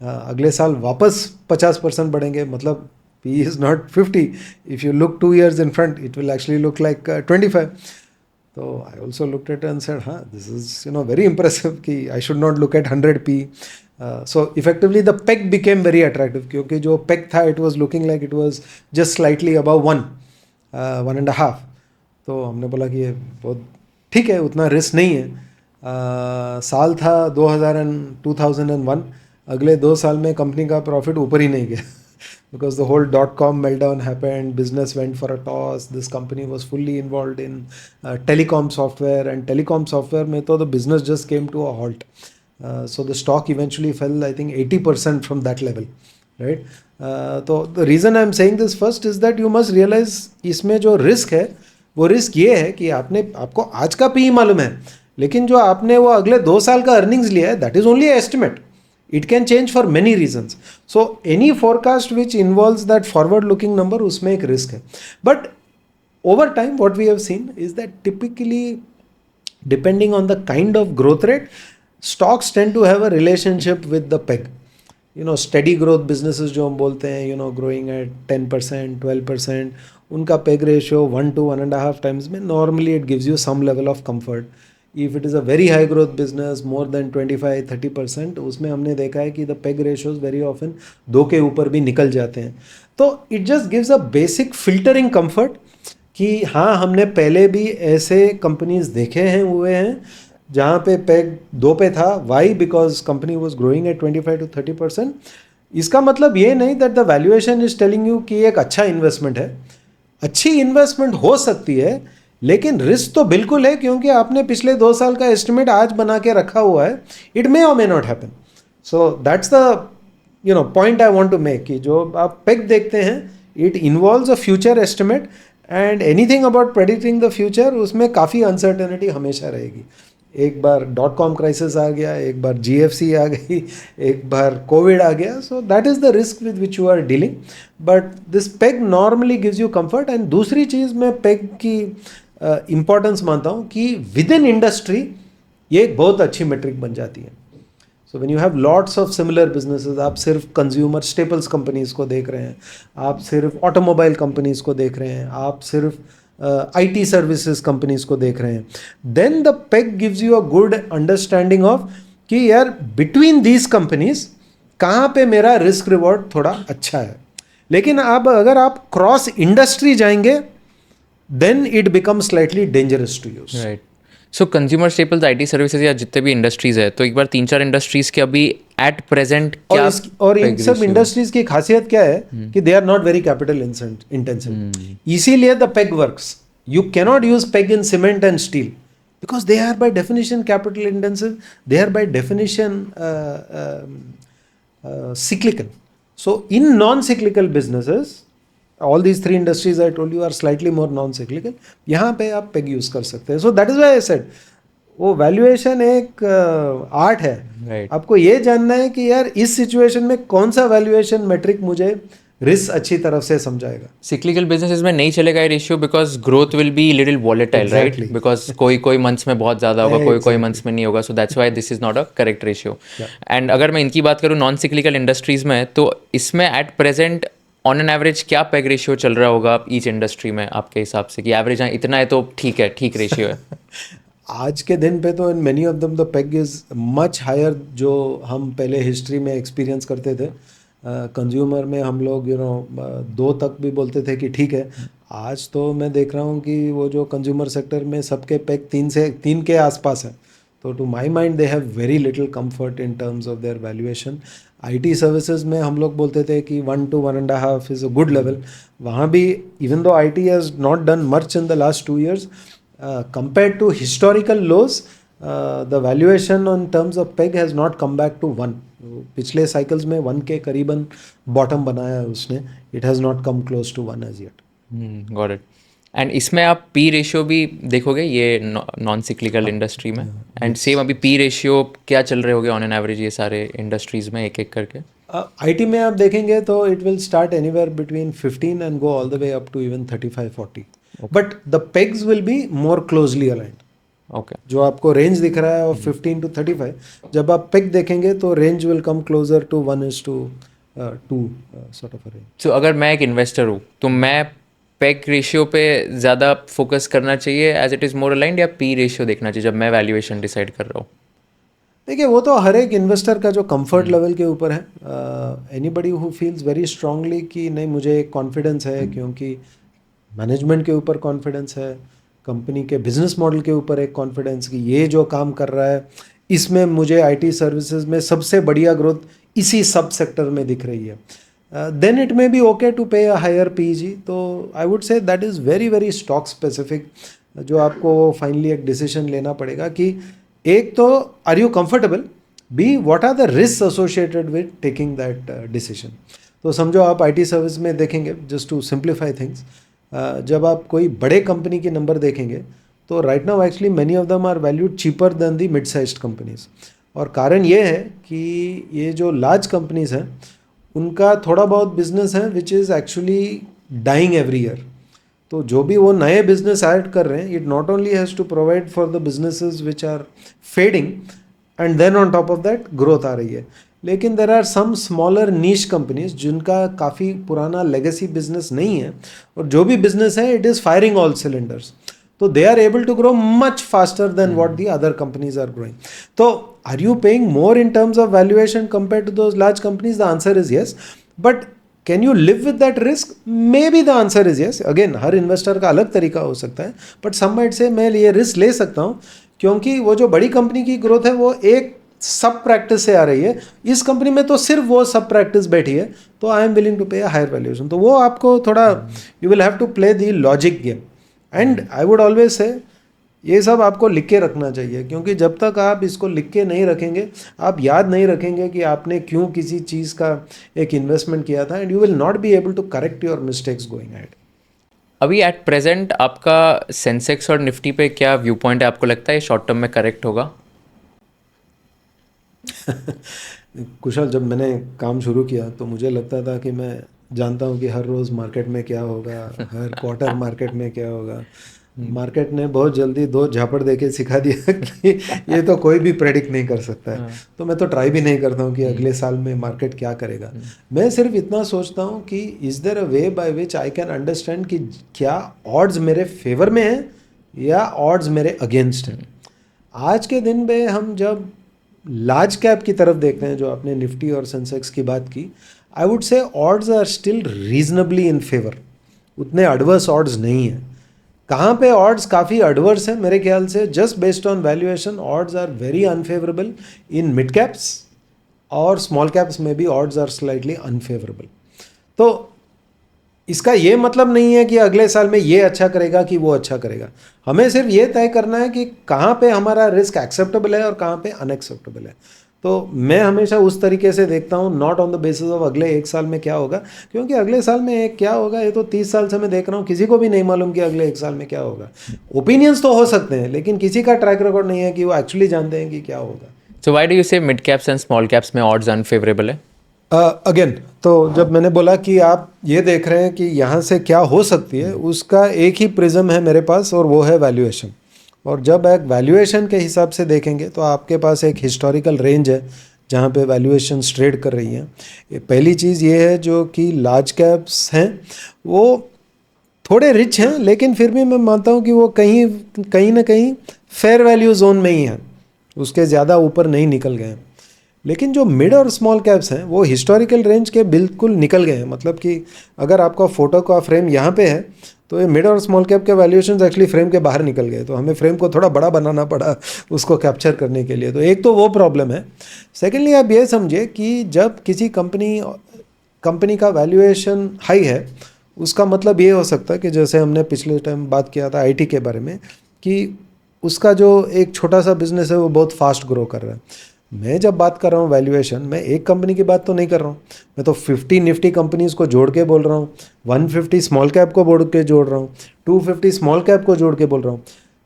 अगले साल वापस 50% बढ़ेंगे, मतलब P is not 50. If you look 2 years in front, it will actually look like 25. So I also looked at it and said, this is very impressive कि I should not look at 100 P. So effectively the peg became very attractive, क्योंकि जो peg था it was looking like it was just slightly above 1.5. तो हमने बोला कि ये बहुत ठीक है, उतना रिस्क नहीं है. साल था 2001. अगले 2 साल में कंपनी का प्रॉफिट ऊपर ही नहीं गया because the whole dot-com meltdown happened, business went for a toss, this company was fully involved in telecom software, and telecom software mein to the business just came to a halt. So the stock eventually fell, I think 80% from that level, right? So the reason I'm saying this first is that you must realize इसमें जो risk है वो risk ये है कि आपको आज का पी मालूम है, लेकिन जो आपने वो अगले 2 साल का अर्निंग्स लिया है that is only estimate. It can change for many reasons. So any forecast which involves that forward looking number, उसमें एक risk है. But over time what we have seen is that typically depending on the kind of growth rate, stocks tend to have a relationship with the peg. Steady growth businesses जो हम बोलते हैं, growing at 10%, 12%, उनका peg ratio 1 to 1.5 times में normally it gives you some level of comfort. If it is a very high growth business, more than 25-30%, उसमें हमने देखा है कि the peg ratios very often 2 के ऊपर भी निकल जाते हैं. तो it just gives a basic filtering comfort कि हाँ, हमने पहले भी ऐसे कंपनीज देखे हैं हुए हैं जहाँ पे peg 2 पे था. Why? Because company was growing at 25-30%. इसका मतलब ये नहीं that the valuation is telling you कि एक अच्छा इन्वेस्टमेंट है. अच्छी इन्वेस्टमेंट हो सकती है, लेकिन रिस्क तो बिल्कुल है, क्योंकि आपने पिछले 2 साल का एस्टिमेट आज बना के रखा हुआ है. इट मे और may not happen. So that's the point I want to make कि जो आप पेग देखते हैं it involves a future estimate, and anything about predicting the future उसमें काफ़ी अनसर्टेनिटी हमेशा रहेगी. एक बार .com क्राइसिस आ गया, एक बार GFC आ गई, एक बार कोविड आ गया. So that is the risk with which you are dealing. But this PEG normally gives you comfort. And दूसरी चीज़ मैं पेग की इम्पॉर्टेंस मानता हूँ कि विद इन इंडस्ट्री ये एक बहुत अच्छी मेट्रिक बन जाती है. So when you have lots of similar businesses, आप सिर्फ कंज्यूमर स्टेपल्स कंपनीज को देख रहे हैं, आप सिर्फ ऑटोमोबाइल कंपनीज को देख रहे हैं, आप सिर्फ IT सर्विसेज कंपनीज को देख रहे हैं, then the PEG gives you a good understanding of कि यार बिटवीन दीज कंपनीज कहाँ पे मेरा रिस्क रिवॉर्ड थोड़ा अच्छा है. लेकिन अब अगर आप क्रॉस इंडस्ट्री जाएंगे then it becomes slightly dangerous to use. Right. So consumer staples, IT services या जितने भी इंडस्ट्रीज है, तो एक बार 3-4 इंडस्ट्रीज के अभी एट प्रेजेंट क्या और इन सब इंडस्ट्रीज की खासियत क्या है कि they are not very capital intensive. इसीलिए the PEG works. You cannot use PEG in cement and steel because they are by definition capital intensive, they are by definition cyclical. So in non-cyclical businesses, all these 3 industries I told you are slightly more non-cyclical. यहाँ पे आप peg use कर सकते हैं. So that is why I said वो valuation एक art है. Right. आपको ये जानना है कि यार इस सिचुएशन में कौन सा वैल्यूएशन मेट्रिक मुझे रिस्क अच्छी तरफ से समझाएगा. सिक्लिकल बिजनेसेस में नहीं चलेगा ये ratio because growth will be little volatile, right? Because कोई मंथ्स में बहुत ज़्यादा होगा, कोई मंथ्स में नहीं होगा. So that's why this is not a correct ratio. And अगर मैं इनकी बात करूँ नॉन सिक्लिकल इंडस्ट्रीज में, तो इसमें at present on an average क्या पेग रेशियो चल रहा होगा ईच इंडस्ट्री में आपके हिसाब से, कि एवरेज इतना है तो ठीक है, ठीक रेशियो है? आज के दिन पे तो in many of them the PEG is much higher जो हम पहले हिस्ट्री में एक्सपीरियंस करते थे. कंज्यूमर में हम लोग 2 तक भी बोलते थे कि ठीक है. आज तो मैं देख रहा हूँ कि वो जो कंज्यूमर सेक्टर में सबके पेग 3 के आसपास है. तो to my mind they have very little comfort in terms of their valuation. IT services में हम लोग बोलते थे कि 1 to 1.5 is a good level. वहाँ भी even IT has not done much in the last 2 years, compared to historical lows, the valuation on terms of PEG has not come back to 1. पिछले cycles में 1 के करीबन bottom बनाया है उसने. It has not come close to 1 as yet. Got it. And इसमें आप P ratio भी देखोगे ये नॉन सिक्लिकल इंडस्ट्री में, एंड सेम अभी पी रेशियो क्या चल रहे होगे ऑन एन एवरेज ये सारे इंडस्ट्रीज में एक एक करके? IT में आप देखेंगे तो it will start anywhere between 15 and go all the way up to even 35-40. But the PEGs will be more closely aligned. Okay. जो आपको रेंज दिख रहा है ऑफ 15 to 35, जब आप पेग देखेंगे तो range will come closer to 1:2 sort of a range. So अगर मैं एक इन्वेस्टर हूँ तो मैं पेग रेशियो पे ज़्यादा फोकस करना चाहिए as it is more aligned, या पी रेशियो देखना चाहिए जब मैं वैल्यूएशन डिसाइड कर रहा हूँ? देखिए वो तो हर एक इन्वेस्टर का जो कंफर्ट लेवल के ऊपर है. Anybody who feels very strongly कि नहीं मुझे एक कॉन्फिडेंस है, क्योंकि मैनेजमेंट के ऊपर कॉन्फिडेंस है, कंपनी के बिजनेस मॉडल के ऊपर एक कॉन्फिडेंस कि ये जो काम कर रहा है इसमें मुझे आईटी सर्विसेज में सबसे बढ़िया ग्रोथ इसी सब सेक्टर में दिख रही है, then it may be okay to pay a higher PEG. तो I would say that is very very stock specific, जो आपको फाइनली एक डिसीजन लेना पड़ेगा कि एक तो are you comfortable, B what are the risk associated with taking that decision. तो समझो आप आईटी सर्विस में देखेंगे, जस्ट टू सिंप्लीफाई थिंग्स, जब आप कोई बड़े कंपनी के नंबर देखेंगे तो right now actually many of them are valued cheaper than the mid sized companies. और कारण ये है कि ये जो लार्ज कंपनीज हैं उनका थोड़ा बहुत बिजनेस है which is actually dying every year. तो जो भी वो नए बिजनेस ऐड कर रहे हैं, it not only has to provide for the businesses which are fading and then on top of that growth आ रही है. लेकिन there are some smaller niche companies जिनका काफ़ी पुराना लेगेसी बिजनेस नहीं है, और जो भी बिजनेस है it is firing all cylinders. तो they are able to grow much faster than what the other companies are growing. So are you paying more in terms of valuation compared to those large companies? The answer is yes. But can you live with that risk? Maybe the answer is yes. Again, her investor का अलग तरीका हो सकता है, but some might say मैं ये risk ले सकता हूँ क्योंकि वो जो बड़ी कंपनी की ग्रोथ है वो एक सब प्रैक्टिस से आ रही है, इस कंपनी में तो सिर्फ वो सब प्रैक्टिस बैठी है, तो I am willing to pay a higher valuation. तो वो आपको थोड़ा you will have to play the logic game. And I would always say ये सब आपको लिख के रखना चाहिए, क्योंकि जब तक आप इसको लिख के नहीं रखेंगे, आप याद नहीं रखेंगे कि आपने क्यों किसी चीज़ का एक इन्वेस्टमेंट किया था, and you will not be able to correct your mistakes going ahead. अभी एट प्रेजेंट आपका सेंसेक्स और निफ्टी पे क्या व्यू पॉइंट है? आपको लगता है शॉर्ट टर्म में करेक्ट होगा? कुशल, जब मैंने काम शुरू किया तो मुझे लगता था कि मैं जानता हूँ कि हर रोज़ मार्केट में क्या होगा, हर क्वार्टर मार्केट में क्या होगा. मार्केट ने बहुत जल्दी दो झापड़ दे के सिखा दिया कि ये तो कोई भी प्रेडिक्ट नहीं कर सकता है. तो मैं तो ट्राई भी नहीं करता हूँ कि अगले साल में मार्केट क्या करेगा. मैं सिर्फ इतना सोचता हूँ कि is there a way by which I can understand कि क्या ऑड्स मेरे फेवर में हैं या ऑड्स मेरे अगेंस्ट हैं. आज के दिन में हम जब लार्ज कैप की तरफ देखते हैं, जो आपने निफ्टी और सेंसेक्स की बात की, I would say odds are still reasonably in favour. उतने एडवर्स ऑड्स नहीं है. कहाँ पे ऑड्स काफ़ी एडवर्स है मेरे ख्याल से, just based on valuation odds are very unfavourable in mid caps, और स्मॉल कैप्स में भी ऑड्स आर स्लाइटली अनफेवरेबल. तो इसका ये मतलब नहीं है कि अगले साल में ये अच्छा करेगा कि वो अच्छा करेगा. हमें सिर्फ ये तय करना है कि कहाँ पे हमारा रिस्क एक्सेप्टेबल है और कहाँ पे अनएक्सेप्टेबल है. तो मैं हमेशा उस तरीके से देखता हूँ, not on the basis of अगले एक साल में क्या होगा, क्योंकि अगले साल में एक क्या होगा ये तो 30 साल से मैं देख रहा हूँ, किसी को भी नहीं मालूम कि अगले एक साल में क्या होगा. ओपिनियंस तो हो सकते हैं, लेकिन किसी का ट्रैक रिकॉर्ड नहीं है कि वो एक्चुअली जानते हैं कि क्या होगा. सो व्हाई डू यू से mid caps and small caps में ऑड्स अनफेवरेबल है? अगेन, तो जब मैंने बोला कि आप ये देख रहे हैं कि यहाँ से क्या हो सकती है, उसका एक ही प्रिज्म है मेरे पास, और वो है वैल्यूएशन. और जब एक वैल्यूएशन के हिसाब से देखेंगे तो आपके पास एक हिस्टोरिकल रेंज है जहाँ पे वैल्यूएशन ट्रेड कर रही हैं. पहली चीज़ ये है जो कि लार्ज कैप्स हैं वो थोड़े रिच हैं, लेकिन फिर भी मैं मानता हूँ कि वो कहीं ना कहीं फेयर वैल्यू जोन में ही हैं, उसके ज़्यादा ऊपर नहीं निकल गए हैं. लेकिन जो मिड और स्मॉल कैप्स हैं वो हिस्टोरिकल रेंज के बिल्कुल निकल गए हैं. मतलब कि अगर आपका फोटो का फ्रेम यहाँ पे है तो ये मिड और स्मॉल कैप के वैल्यूएशंस एक्चुअली फ्रेम के बाहर निकल गए, तो हमें फ्रेम को थोड़ा बड़ा बनाना पड़ा उसको कैप्चर करने के लिए. तो एक तो वो प्रॉब्लम है. सेकेंडली, आप ये समझिए कि जब किसी कंपनी का वैल्यूएशन हाई है, उसका मतलब ये हो सकता है कि जैसे हमने पिछले टाइम बात किया था आईटी के बारे में, कि उसका जो एक छोटा सा बिजनेस है वो बहुत फास्ट ग्रो कर रहा है. मैं जब बात कर रहा हूँ वैल्यूएशन, मैं एक कंपनी की बात तो नहीं कर रहा हूँ, मैं तो 50 निफ्टी कंपनीज को जोड़ के बोल रहा हूँ, 150 स्मॉल कैप को बोल के जोड़ रहा हूँ, 250 स्मॉल कैप को जोड़ के बोल रहा हूँ.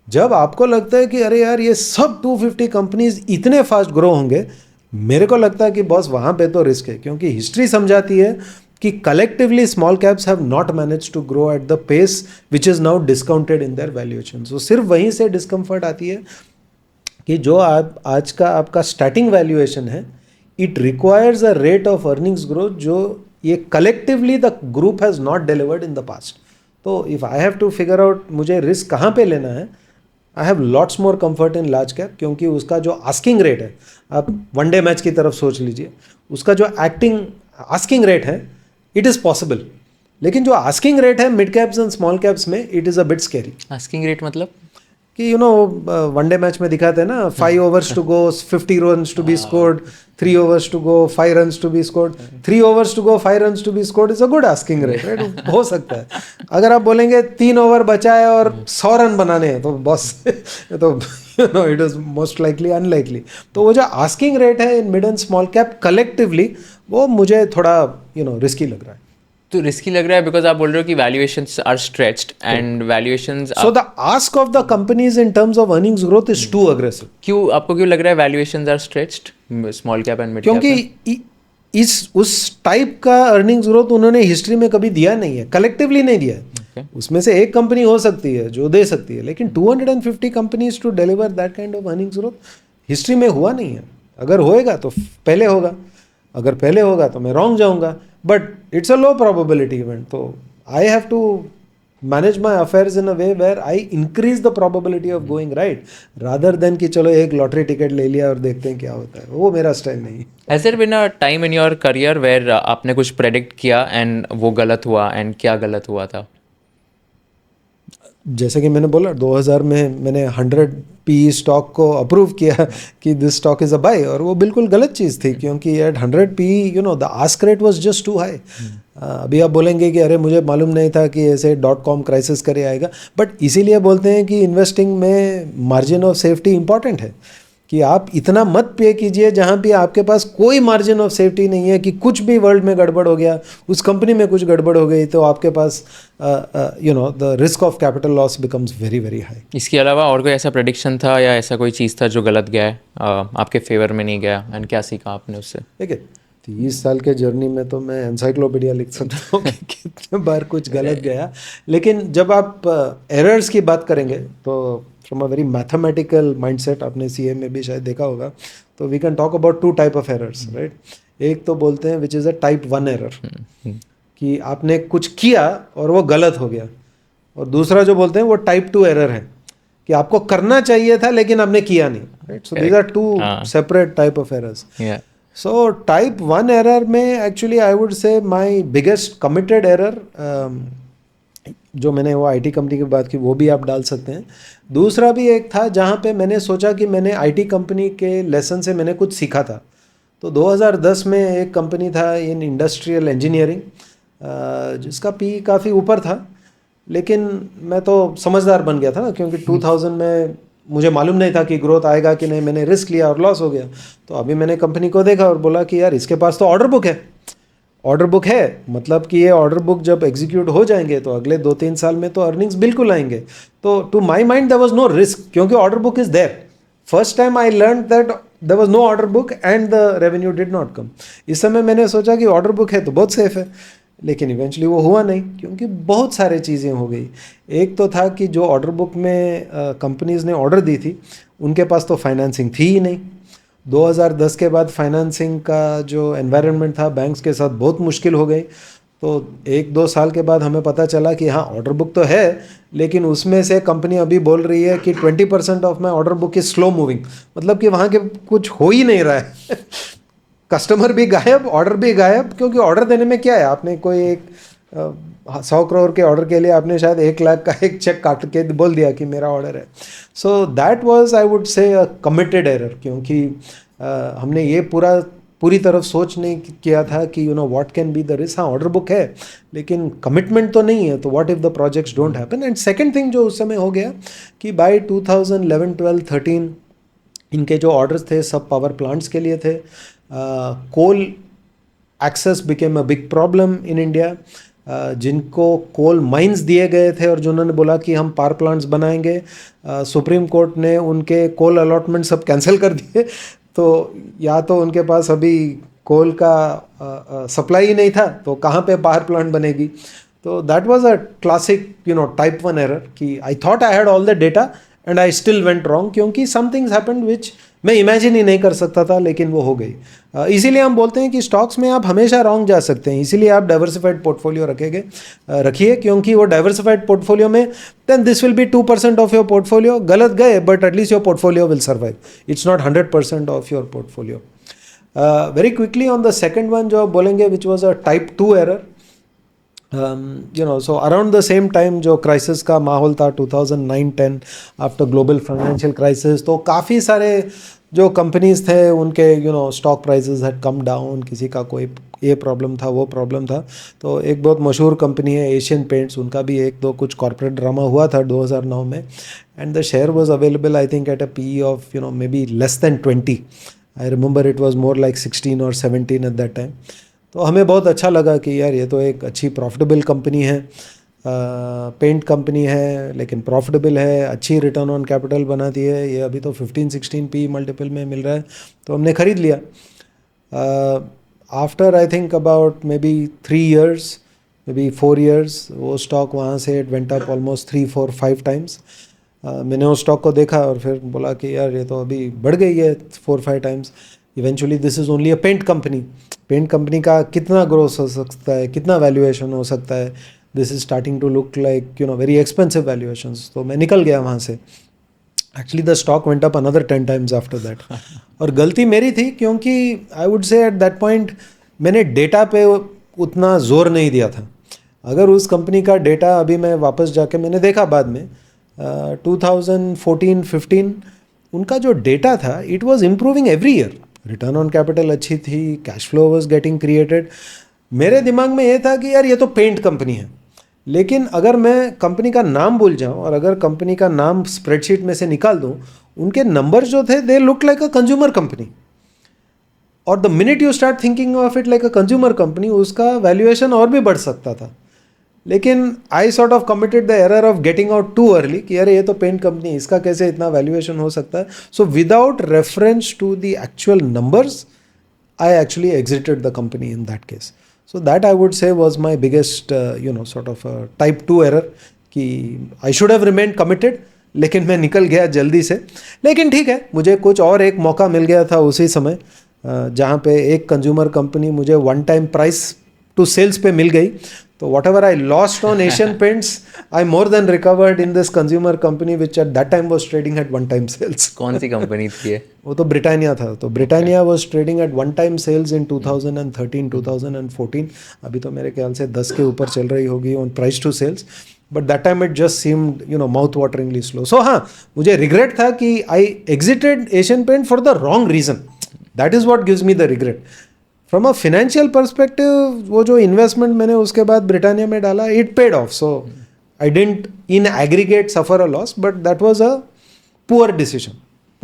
जब आपको लगता है कि अरे यार ये सब 250 कंपनीज इतने फास्ट ग्रो होंगे, मेरे को लगता है कि बॉस वहाँ पे तो रिस्क है, क्योंकि हिस्ट्री समझाती है कि collectively small caps have not manage to grow at the pace which is now discounted in their valuation. So सिर्फ वहीं से डिस्कम्फर्ट आती है कि जो आज का आपका स्टार्टिंग वैल्यूएशन है, it requires a rate of earnings growth जो ये collectively the group has not delivered in the past. तो if I have to figure out मुझे रिस्क कहाँ पे लेना है, I have lots more comfort in large cap, क्योंकि उसका जो आस्किंग रेट है, आप वनडे मैच की तरफ सोच लीजिए, उसका जो आस्किंग रेट है इट इज़ पॉसिबल, लेकिन जो आस्किंग रेट है mid caps and small caps में it is a bit scary. Asking rate मतलब कि वनडे मैच में दिखाते हैं ना 5 overs to go 50 runs to be scored, 3 overs to go 5 runs to be scored, 3 overs to go 5 runs to be scored is a good asking rate, right? हो सकता है। अगर आप बोलेंगे 3 ओवर बचा है और 100 रन बनाने हैं तो बस तो it is most likely unlikely. तो वो जो आस्किंग रेट है in mid and small cap collectively, वो मुझे थोड़ा रिस्की लग रहा है। तो रिस्की लग रहा है बिकॉज आप बोल रहे हो कि valuations are stretched and valuations so the ask of the companies in terms of earnings growth is too aggressive. आपको क्यों लग रहा है valuations are stretched small cap and mid cap? क्योंकि उस टाइप का अर्निंग्स ग्रोथ उन्होंने हिस्ट्री में कभी दिया नहीं है, कलेक्टिवली नहीं दिया है। उसमें से एक कंपनी हो सकती है जो दे सकती है, लेकिन 250 companies to deliver that kind of earnings growth history में हुआ नहीं है। अगर होएगा तो पहले होगा, अगर पहले होगा तो मैं रॉन्ग जाऊंगा, but it's a low probability event. तो I have to manage my affairs in a way where I increase the probability of going right, rather than कि चलो एक लॉटरी टिकट ले लिया और देखते हैं क्या होता है। वो मेरा स्टाइल नहीं है। Has there been a time in your career where आपने कुछ प्रेडिक्ट किया एंड वो गलत हुआ, एंड क्या गलत हुआ था? जैसे कि मैंने बोला 2000 में मैंने 100 PE स्टॉक को अप्रूव किया कि this stock is a buy, और वो बिल्कुल गलत चीज़ थी, क्योंकि at 100 PE the ask rate was just too high. अभी आप बोलेंगे कि अरे मुझे मालूम नहीं था कि ऐसे .com क्राइसिस करे आएगा, बट इसीलिए बोलते हैं कि इन्वेस्टिंग में मार्जिन ऑफ सेफ्टी इंपॉर्टेंट है, कि आप इतना मत पे कीजिए जहाँ भी आपके पास कोई मार्जिन ऑफ सेफ्टी नहीं है, कि कुछ भी वर्ल्ड में गड़बड़ हो गया, उस कंपनी में कुछ गड़बड़ हो गई, तो आपके पास the risk of capital loss becomes very very high. इसके अलावा और कोई ऐसा प्रेडिक्शन था या ऐसा कोई चीज़ था जो गलत गया है, आपके फेवर में नहीं गया, एंड क्या सीखा आपने उससे? देखिए 30 साल के जर्नी में तो मैं एनसाइक्लोपीडिया लिख सकता हूँ कि कितने बार कुछ गलत गया, लेकिन जब आप एरर्स की बात करेंगे तो from a very mathematical mindset, आपने CA में भी शायद देखा होगा, तो we can talk about 2 type of errors, right? एक तो बोलते हैं which is a type 1 error, कि आपने कुछ किया और वो गलत हो गया, और दूसरा जो बोलते हैं वो टाइप 2 एरर है, कि आपको करना चाहिए था लेकिन आपने किया नहीं, right? So these are 2 separate type of errors. So type 1 error में actually I would say my biggest committed error, जो मैंने वो IT कंपनी की बात की वो भी आप डाल सकते हैं। दूसरा भी एक था जहाँ पे मैंने सोचा कि मैंने IT कंपनी के लेसन से मैंने कुछ सीखा था। तो 2010 में एक कंपनी था इन इंडस्ट्रियल इंजीनियरिंग, जिसका PE काफ़ी ऊपर था, लेकिन मैं तो समझदार बन गया था ना, क्योंकि 2000 में मुझे मालूम नहीं था कि ग्रोथ आएगा कि नहीं, मैंने रिस्क लिया और लॉस हो गया। तो अभी मैंने कंपनी को देखा और बोला कि यार इसके पास तो ऑर्डर बुक है, ऑर्डर बुक है मतलब कि ये ऑर्डर बुक जब एग्जीक्यूट हो जाएंगे तो अगले 2-3 साल में तो अर्निंग्स बिल्कुल आएंगे। तो to my mind there was no risk, क्योंकि order book is there. First time I learn that there was no order book and the revenue did not come. इस समय मैंने सोचा कि ऑर्डर बुक है तो बहुत सेफ है, लेकिन इवेंचुअली वो हुआ नहीं, क्योंकि बहुत सारे चीज़ें हो गई। एक तो था कि जो ऑर्डर बुक में कंपनीज़ ने ऑर्डर दी थी उनके पास तो फाइनेंसिंग थी ही नहीं। 2010 के बाद फाइनेंसिंग का जो एनवायरनमेंट था बैंक्स के साथ बहुत मुश्किल हो गई। तो 1-2 साल के बाद हमें पता चला कि हाँ ऑर्डर बुक तो है, लेकिन उसमें से कंपनी अभी बोल रही है कि 20% of my order book is slow moving, मतलब कि वहाँ के कुछ हो ही नहीं रहा है। कस्टमर भी गायब, ऑर्डर भी गायब, क्योंकि ऑर्डर देने में क्या है, आपने कोई एक 100 करोड़ के ऑर्डर के लिए आपने शायद 1 लाख का एक चेक काट के बोल दिया कि मेरा ऑर्डर है। So that was I would से अ कमिटेड एरर, क्योंकि हमने ये पूरी तरफ सोच नहीं किया था कि what can be the risk. हाँ ऑर्डर बुक है लेकिन कमिटमेंट तो नहीं है, तो what if the projects don't happen. And second thing जो उस समय हो गया कि बाय 2011, 12, 13 इनके जो ऑर्डर्स थे सब पावर प्लांट्स के लिए थे। Coal access became a big problem in India. जिनको कोल माइंस दिए गए थे और जिन्होंने बोला कि हम पावर प्लांट्स बनाएंगे, सुप्रीम कोर्ट ने उनके कोल अलॉटमेंट सब कैंसिल कर दिए। तो या तो उनके पास अभी कोल का सप्लाई ही नहीं था, तो कहाँ पे पावर प्लांट बनेगी। तो that was a classic type 1 error कि I thought I had all the data and I still went wrong, क्योंकि सम थिंग्स हैपेंड विच मैं इमेजिन ही नहीं कर सकता था, लेकिन वो हो गई। इसीलिए हम बोलते हैं कि स्टॉक्स में आप हमेशा रॉन्ग जा सकते हैं, इसीलिए आप डाइवर्सिफाइड पोर्टफोलियो रखिए, क्योंकि वो डाइवर्सिफाइड पोर्टफोलियो में then this will be 2% of your portfolio. गलत गए but at least your portfolio will survive, it's not 100% of your portfolio. Very quickly on the second one जो आप बोलेंगे, which was a type 2 error. So around the same time जो crisis का माहौल था 2009-10 after global financial crisis, तो काफ़ी सारे जो कंपनीज थे उनके stock prices had come down, किसी का कोई ये प्रॉब्लम था वो प्रॉब्लम था। तो एक बहुत मशहूर कंपनी है एशियन पेंट्स, उनका भी एक दो कुछ कॉर्पोरेट ड्रामा हुआ था 2009 में, and the share was available I think at a P of may be less than 20। I remember it was more like 16 और 17 एट दैट टाइम। तो हमें बहुत अच्छा लगा कि यार ये तो एक अच्छी प्रॉफिटेबल कंपनी है, पेंट कंपनी है लेकिन प्रॉफिटेबल है, अच्छी रिटर्न ऑन कैपिटल बनाती है, ये अभी तो 15-16 पी मल्टीपल में मिल रहा है, तो हमने ख़रीद लिया। After I think about may be 3 years, may be 4 years, वो स्टॉक वहाँ से it went up almost 3-4-5 times। मैंने उस स्टॉक को देखा और फिर बोला कि यार ये तो अभी बढ़ गई है 4-5 times। Eventually this is only a paint company, paint company का कितना ग्रोथ हो सकता है, कितना वैल्यूएशन हो सकता है, this is starting to look like very expensive valuations. तो मैं निकल गया वहाँ से। Actually the stock went up another 10 times after that. और गलती मेरी थी, क्योंकि I would say at that point मैंने डेटा पे उतना जोर नहीं दिया था। अगर उस कंपनी का डेटा अभी मैं वापस जाके मैंने देखा बाद में 2014-15 उनका जो डेटा था it was improving every year, return on capital अच्छी थी, cash flow was getting created. मेरे दिमाग में ये था कि यार ये तो पेंट कंपनी है, लेकिन अगर मैं कंपनी का नाम भूल जाऊं और अगर कंपनी का नाम स्प्रेडशीट में से निकाल दूं, उनके नंबर्स जो थे they look like a consumer company. और the minute you start thinking of it like a consumer company, उसका वैल्यूएशन और भी बढ़ सकता था। लेकिन I sort of committed the error of getting out too early कि यार ये तो पेंट कंपनी है, इसका कैसे इतना वैल्यूएशन हो सकता है। So without reference to the actual numbers I actually exited the company in that case. So that I would say was my biggest sort of type 2 error कि I should have remained committed, लेकिन मैं निकल गया जल्दी से। लेकिन ठीक है, मुझे कुछ और एक मौका मिल गया था उसी समय, जहाँ पे एक कंज्यूमर कंपनी मुझे one time price to sales पे मिल गई। तो whatever I lost on Asian Paints, I more than recovered in this consumer company which at that time was trading at one time sales. कौन सी company थी ये? वो तो ब्रिटानिया था। तो Britannia was trading at one time sales in 2013-2014। अभी तो मेरे ख्याल से 10 के ऊपर चल रही होगी on price to sales, but that time it just seemed mouth wateringly slow. So हाँ, मुझे रिग्रेट था कि I exited Asian paint for the wrong reason. That is what gives me the regret. From a financial perspective वो जो investment मैंने उसके बाद Britannia में डाला, it paid off. So I didn't in aggregate suffer a loss, but that was a poor decision.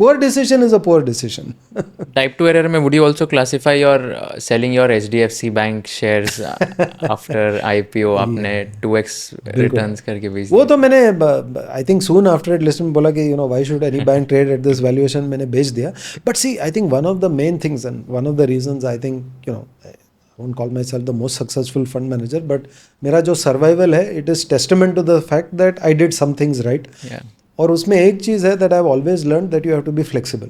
Poor decision is a poor decision. Type 2 error में would you also classify your selling your HDFC Bank shares after IPO आपने 2x returns करके बेच वो तो मैंने I think soon after it list में बोला कि why should any bank trade at this valuation, मैंने बेच दिया। But see I think one of the main things and one of the reasons I think I won't call myself the most successful fund manager, but मेरा जो survival है it is testament to the fact that I did some things right. और उसमें एक चीज़ है that I have always learn that you have to be flexible.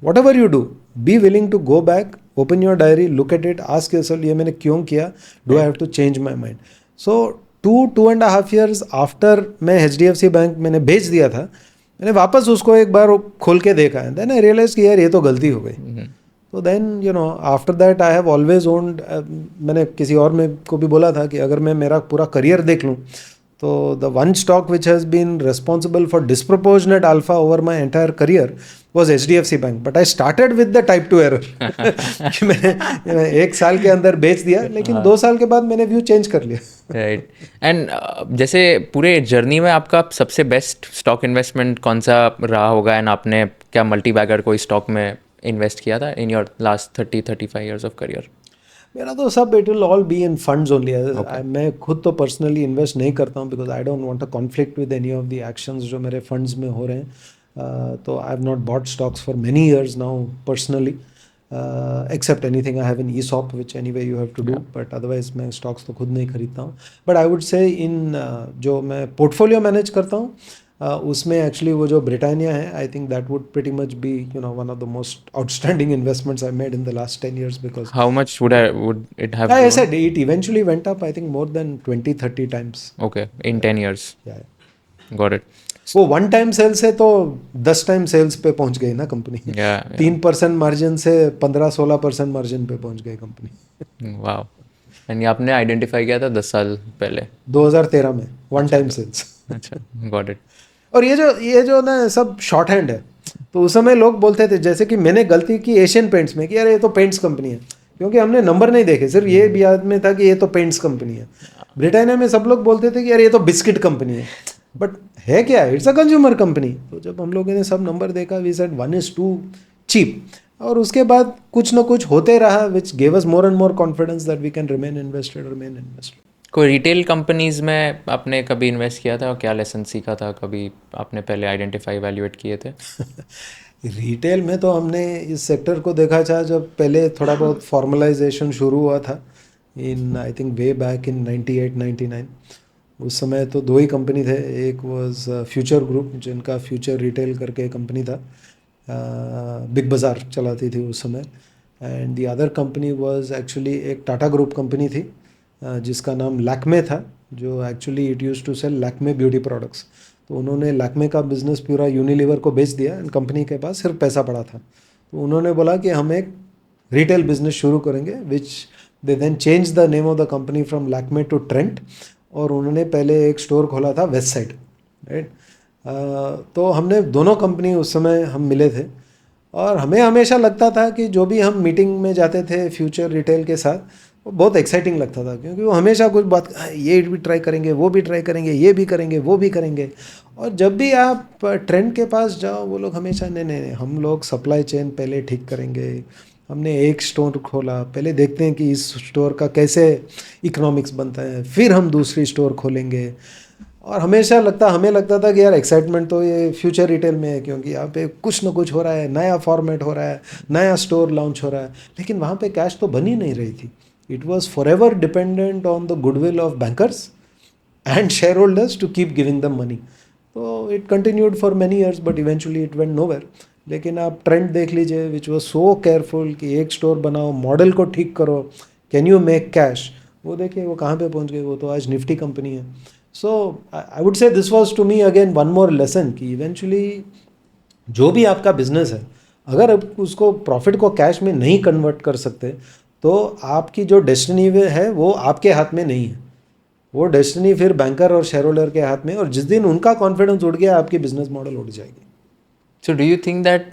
Whatever you do, be willing to go back, open your diary, look at it, ask yourself ये मैंने क्यों किया, do I have to change my mind. So 2.5 years after मैं HDFC bank मैंने बेच दिया था, मैंने वापस उसको एक बार खोल के देखा है, देन आई रियलाइज कि यार ये तो गलती हो गई। तो then after that I have always owned, मैंने किसी और में को भी बोला था कि अगर मैं मेरा पूरा करियर देख लूँ तो the one stock which has been responsible for disproportionate alpha over my entire career was HDFC bank, but I started with the type 2 error कि मैंने 1 साल के अंदर बेच दिया, लेकिन 2 साल के बाद मैंने व्यू चेंज कर लिया। राइट। एंड जैसे पूरे जर्नी में आपका सबसे बेस्ट स्टॉक इन्वेस्टमेंट कौन सा रहा होगा, एंड आपने क्या मल्टी बैगर कोई स्टॉक में इन्वेस्ट किया था in your last 30-35 years of career? मेरा तो सब it will all be in funds only. मैं खुद तो पर्सनली इन्वेस्ट नहीं करता हूँ because I don't want a conflict with any of the actions जो मेरे फंड्स में हो रहे हैं। तो I have not bought stocks for many years now personally, except anything I have in ESOP which anyway you have to do, but otherwise मैं stocks तो खुद नहीं खरीदता हूँ। बट आई वुड से इन जो मैं पोर्टफोलियो मैनेज करता हूँ, उसमें एक्चुअली वो जो ब्रिटानिया है, I think that would pretty much be one of the most outstanding investments I made in the last 10 years because How much would it have I grown? Said it eventually went up I think more than 20-30 times. Okay, in 10 years. Yeah. Got it. वो 1 time cell से तो 10 time sales पे पहुंच गई ना company. Yeah. 3% margin से 15-16% margin पे पहुंच गई कंपनी Wow. And ये आपने आइडेंटिफाई किया था 10 साल पहले. 2013 में 1 time सेल्स. अच्छा, got it. और ये जो ना सब शॉर्ट हैंड है. तो उस समय लोग बोलते थे, जैसे कि मैंने गलती की एशियन पेंट्स में कि यार ये तो पेंट्स कंपनी है, क्योंकि हमने नंबर नहीं देखे, सिर्फ ये भी याद में था कि ये तो पेंट्स कंपनी है. ब्रिटानिया में सब लोग बोलते थे कि यार ये तो बिस्किट कंपनी है, बट है क्या, इट्स अ कंज्यूमर कंपनी. तो जब हम लोगों ने सब नंबर देखा, वी सेड 1:2 चीप. और उसके बाद कुछ ना कुछ होते रहा which gave us more and more confidence that we can remain invested. कोई रिटेल कंपनीज में आपने कभी इन्वेस्ट किया था और क्या लेसन सीखा था, कभी आपने पहले आइडेंटिफाई वैल्यूएट किए थे? रिटेल में तो हमने इस सेक्टर को देखा था जब पहले थोड़ा बहुत फॉर्मलाइजेशन शुरू हुआ था इन I think way back in 98-99. उस समय तो 2 ही कंपनी थे. एक वाज फ्यूचर ग्रुप, जिनका फ्यूचर रिटेल करके कंपनी था, बिग बाज़ार चलाती थी उस समय. And the other company was actually एक टाटा ग्रुप कंपनी थी जिसका नाम लैक्मे था, जो actually it used to sell Lakme beauty products. तो उन्होंने लैक्मे का बिज़नेस पूरा यूनिलीवर को बेच दिया एंड कंपनी के पास सिर्फ पैसा पड़ा था. तो उन्होंने बोला कि हम एक रिटेल बिजनेस शुरू करेंगे, which they then change the name of the company from Lakme to Trent. और उन्होंने पहले एक स्टोर खोला था वेस्ट साइड, राइट. तो हमने दोनों कंपनी उस समय हम मिले थे, और हमें हमेशा लगता था कि जो भी हम मीटिंग में जाते थे फ्यूचर रिटेल के साथ, वो बहुत एक्साइटिंग लगता था, क्योंकि वो हमेशा कुछ बात, ये भी ट्राई करेंगे, वो भी ट्राई करेंगे, ये भी करेंगे, वो भी करेंगे. और जब भी आप ट्रेंड के पास जाओ, वो लोग हमेशा नहीं, हम लोग सप्लाई चेन पहले ठीक करेंगे. हमने एक स्टोर खोला, पहले देखते हैं कि इस स्टोर का कैसे इकोनॉमिक्स बनता है, फिर हम दूसरी स्टोर खोलेंगे. और हमें लगता था कि यार एक्साइटमेंट तो ये फ्यूचर रिटेल में है, क्योंकि यहाँ पे कुछ ना कुछ हो रहा है, नया फॉर्मेट हो रहा है, नया स्टोर लॉन्च हो रहा है. लेकिन वहाँ पे कैश तो बन ही नहीं रही थी. It was forever dependent on the goodwill of bankers and shareholders to keep giving them money. So it continued for many years, but eventually it went nowhere. लेकिन आप ट्रेंड देख लीजिए, विच वॉज सो केयरफुल कि एक store बनाओ, model को ठीक करो, कैन यू मेक कैश. वो देखिए वो कहाँ पे पहुँच गए, वो तो आज निफ्टी कंपनी है. So I would say this was to me again one more lesson कि इवेंचुअली जो भी आपका बिजनेस है, अगर आप उसको प्रॉफिट को कैश में नहीं कन्वर्ट कर सकते, तो आपकी जो डेस्टिनी है वो आपके हाथ में नहीं है. वो डेस्टिनी फिर बैंकर और शेयर होल्डर के हाथ में, और जिस दिन उनका कॉन्फिडेंस उड़ गया, आपकी बिजनेस मॉडल उड़ जाएगी. So do you think that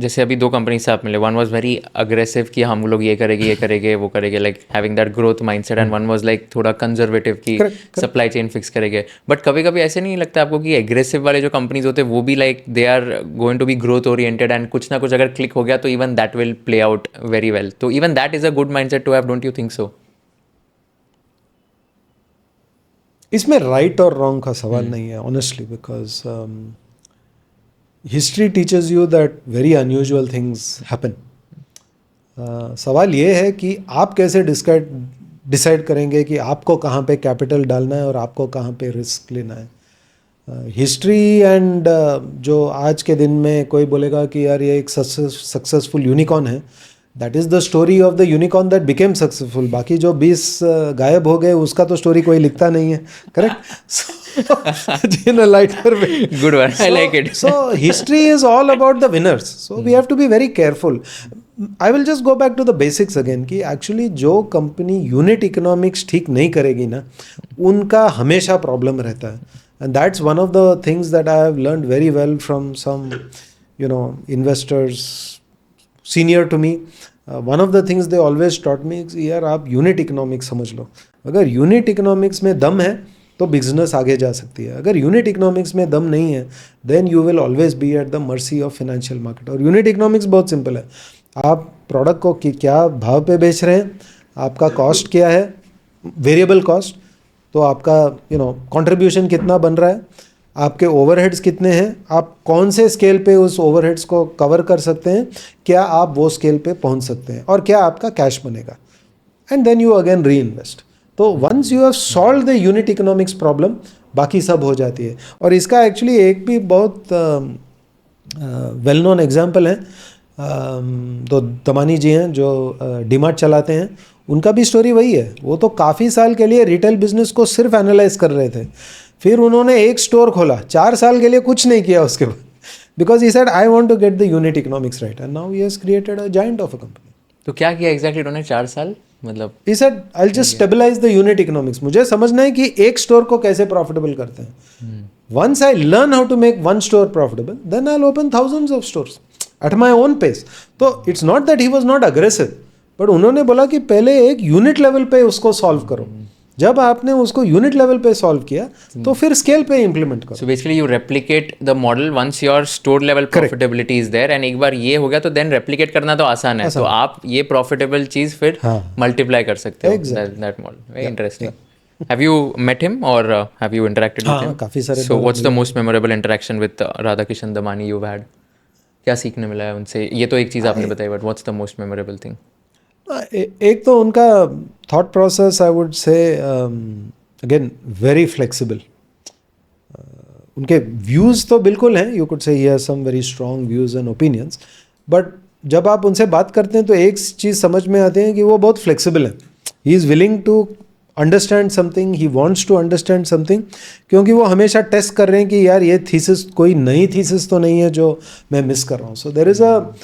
जैसे अभी 2 कंपनी से आप मिले, वन वाज वेरी अग्रेसिव कि हम लोग ये करेंगे वो करेंगे, like having that growth mindset, and one was like थोड़ा कंजर्वेटिव कि सप्लाई चेन फिक्स करेंगे. बट कभी कभी ऐसे नहीं लगता आपको कि एग्रेसिव वाले जो कंपनीज होते हैं वो भी like they are going to be growth oriented, and कुछ ना कुछ अगर क्लिक हो गया तो even that will play out very well. तो even that is a good mindset to have, don't you think so? इसमें राइट और रॉन्ग का सवाल नहीं है, honestly, because history teachers you that very unusual things happen. सवाल ये है कि आप कैसे डिसाइड करेंगे कि आपको कहाँ पे कैपिटल डालना है और आपको कहाँ पे रिस्क लेना है. हिस्ट्री एंड जो आज के दिन में कोई बोलेगा कि यार ये एक सक्सेसफुल यूनिकॉर्न है, that is the story of the unicorn that became successful. बाकी जो 20 गायब हो गए, उसका तो स्टोरी कोई लिखता नहीं है, correct. In a lighter way. Good one, I like it. So history is all about the winners. So we have to be very careful. I will just go back to the basics again कि actually जो company unit economics ठीक नहीं करेगी ना, उनका हमेशा problem रहता है. And that's one of the things that I have learned very well from some, investors senior to me. One of the things they always taught me is यार आप यूनिट इकोनॉमिक्स समझ लो. अगर यूनिट इकोनॉमिक्स में दम है तो business आगे जा सकती है. अगर यूनिट इकोनॉमिक्स में दम नहीं है, then you will always be at the mercy of financial market. और यूनिट इकोनॉमिक्स बहुत सिंपल है. आप प्रोडक्ट को क्या भाव पे बेच रहे हैं, आपका कॉस्ट क्या है, वेरिएबल कॉस्ट, तो आपका कंट्रीब्यूशन कितना बन रहा है, आपके ओवरहेड्स कितने हैं, आप कौन से स्केल पे उस ओवरहेड्स को कवर कर सकते हैं, क्या आप वो स्केल पे पहुंच सकते हैं, और क्या आपका कैश बनेगा. And then you again reinvest. तो once you have solved the unit economics problem, बाकी सब हो जाती है। और इसका एक्चुअली एक भी बहुत वेल नोन एग्जाम्पल है, तो दमानी जी हैं जो डीमार्ट चलाते हैं, उनका भी स्टोरी वही है। वो तो काफ़ी साल के लिए रिटेल बिजनेस को सिर्फ एनालाइज कर रहे थे, फिर उन्होंने एक स्टोर खोला, 4 साल के लिए कुछ नहीं किया उसके बाद, because he said I want to get the unit economics right, and now he has created a giant of a company. तो क्या किया एग्जैक्टली उन्होंने 4 साल, मतलब? He said, I'll just stabilize the unit economics. मुझे समझना है कि एक स्टोर को कैसे प्रॉफिटेबल करते हैं। Once I learn how to make one store profitable, then I'll open thousands of stores at my own pace. तो it's not that he was not aggressive, but उन्होंने बोला कि पहले एक यूनिट लेवल पे उसको सॉल्व करो। जब आपने उसको यूनिट लेवल पे सॉल्व किया तो फिर स्केल पे इम्प्लीमेंट करो। So basically you replicate the model once your store level profitability is there, and एक बार ये हो गया तो then replicate करना तो आसान है, तो आप ये profitable चीज़ फिर multiply कर सकते हो। That model, very interesting. Have you met him or have you interacted with him? काफ़ी सारे So what's the most memorable interaction with Radhakishan Damani you've had? क्या सीखने मिला है उनसे? ये तो एक चीज़ आपने बताई, but what's the most memorable thing? एक तो उनका thought process I would say again very flexible. उनके व्यूज़ तो बिल्कुल हैं, you could say he has some very strong views and opinions, but जब आप उनसे बात करते हैं तो एक चीज़ समझ में आती है कि वो बहुत फ्लेक्सिबल है। He is willing to understand something, he wants to understand something, क्योंकि वो हमेशा टेस्ट कर रहे हैं कि यार ये थीसिस कोई नई थीसिस तो नहीं है जो मैं मिस कर रहा हूँ। So there is a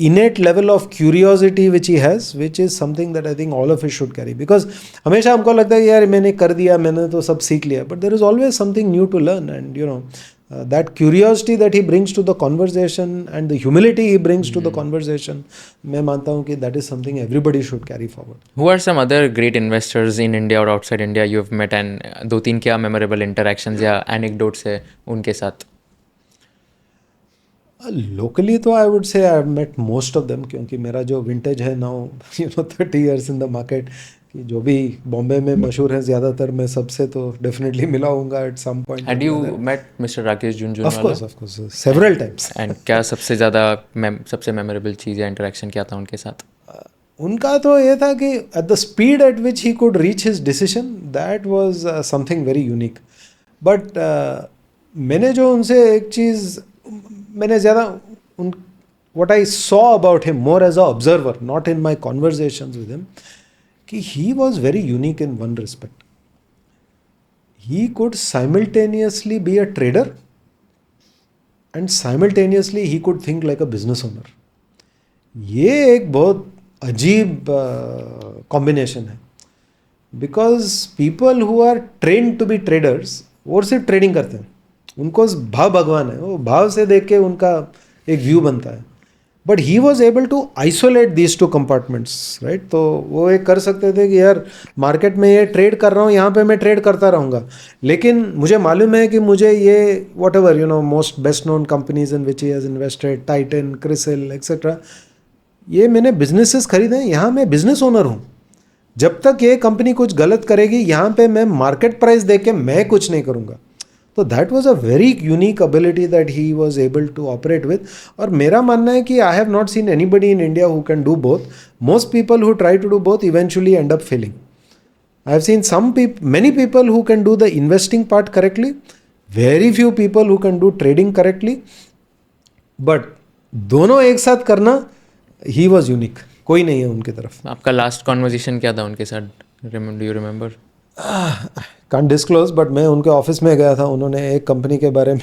innate level of curiosity which he has, which is something that I think all of us should carry, because हमेशा हमको लगता है कि यार मैंने कर दिया, मैंने तो सब सीख लिया, but there is always something new to learn, and you know that curiosity that he brings to the conversation and the humility he brings to the conversation, मैं मानता हूँ कि that is something everybody should carry forward. Who are some other great investors in India or outside India you have met, and दो तीन क्या memorable interactions या anecdotes है उनके साथ? लोकली तो I would say I have met most of them, क्योंकि मेरा जो विंटेज है now 30 years in the market, कि जो भी बॉम्बे में मशहूर है ज़्यादातर मैं सबसे तो डेफिनेटली मिला हूँगा at some point. Had you met Mr. Rakesh Junjunwala? Of course several times. And क्या सबसे ज़्यादा सबसे मेमोरेबल चीज़ या इंटरेक्शन क्या था उनके साथ? उनका तो ये था कि at the speed at which he could reach his decision, that was something very unique. But मैंने जो उनसे एक चीज़ मैंने ज़्यादा what I saw about him more as an observer, not in my conversations with him, कि he was very unique in one respect. He could simultaneously be a trader and simultaneously he could think like a business owner. ये एक बहुत अजीब combination है, because people who are trained to be traders वो सिर्फ trading करते हैं, उनको भाव भगवान है, वो भाव से देख के उनका एक व्यू बनता है। But he was able to isolate these two compartments, right. तो वो एक कर सकते थे कि यार मार्केट में ये ट्रेड कर रहा हूँ, यहाँ पे मैं ट्रेड करता रहूँगा, लेकिन मुझे मालूम है कि मुझे ये what ever you know most best known companies in which he has invested, Titan, CRISIL etcetera, ये मैंने बिजनेसेस खरीदे हैं, यहाँ मैं बिजनेस ओनर हूँ। जब तक ये कंपनी कुछ गलत करेगी यहाँ पे मैं मार्केट प्राइस देख के मैं कुछ नहीं करूँगा। तो that was a very unique ability that he was able to operate with. और मेरा मानना है कि I have not seen anybody in India who can do both. Most people who try to do both eventually end up failing. I have seen many people who can do the investing part correctly, very few people who can do trading correctly, but दोनों एक साथ करना, he was unique, कोई नहीं है उनकी तरफ। आपका लास्ट कॉन्वर्जेशन क्या था उनके साथ, do you remember? Can't disclose, but मैं उनके ऑफिस में गया था, उन्होंने एक कंपनी के बारे में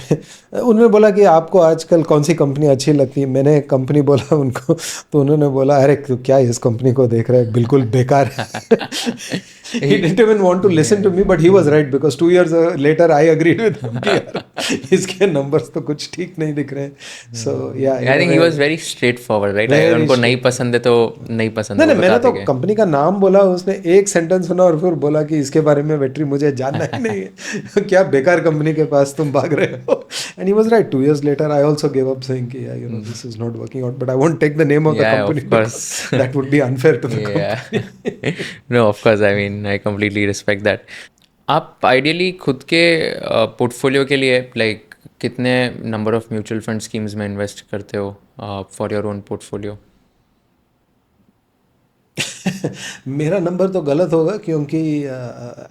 उन्होंने बोला कि आपको आजकल कौन सी कंपनी अच्छी लगती है। मैंने एक कंपनी बोला उनको, तो उन्होंने बोला अरे क्या इस कंपनी को देख रहे हैं, बिल्कुल बेकार है। He didn't even want to listen to me, but he was right, because 2 years later I agreed with him कि यार इसके numbers तो कुछ ठीक नहीं दिख रहे हैं। So yeah, I think he was very straightforward, right? उनको नहीं पसंद है तो नहीं पसंद है। नहीं, मैंने तो कंपनी का नाम बोला, उसने एक सेंटेंस सुना और फिर बोला कि इसके बारे में बैटरी मुझे जानना ही नहीं है। क्या बेकार कंपनी के पास तुम भाग रहे हो। And he was right. 2 years later I also gave up saying कि you know this is not working out, but I won't take the name of the company because that would be unfair to the company. No, of course, I mean I completely respect that. आप ideally खुद के portfolio के लिए like कितने number of mutual fund schemes में invest करते हो for your own portfolio? मेरा नंबर तो गलत होगा क्योंकि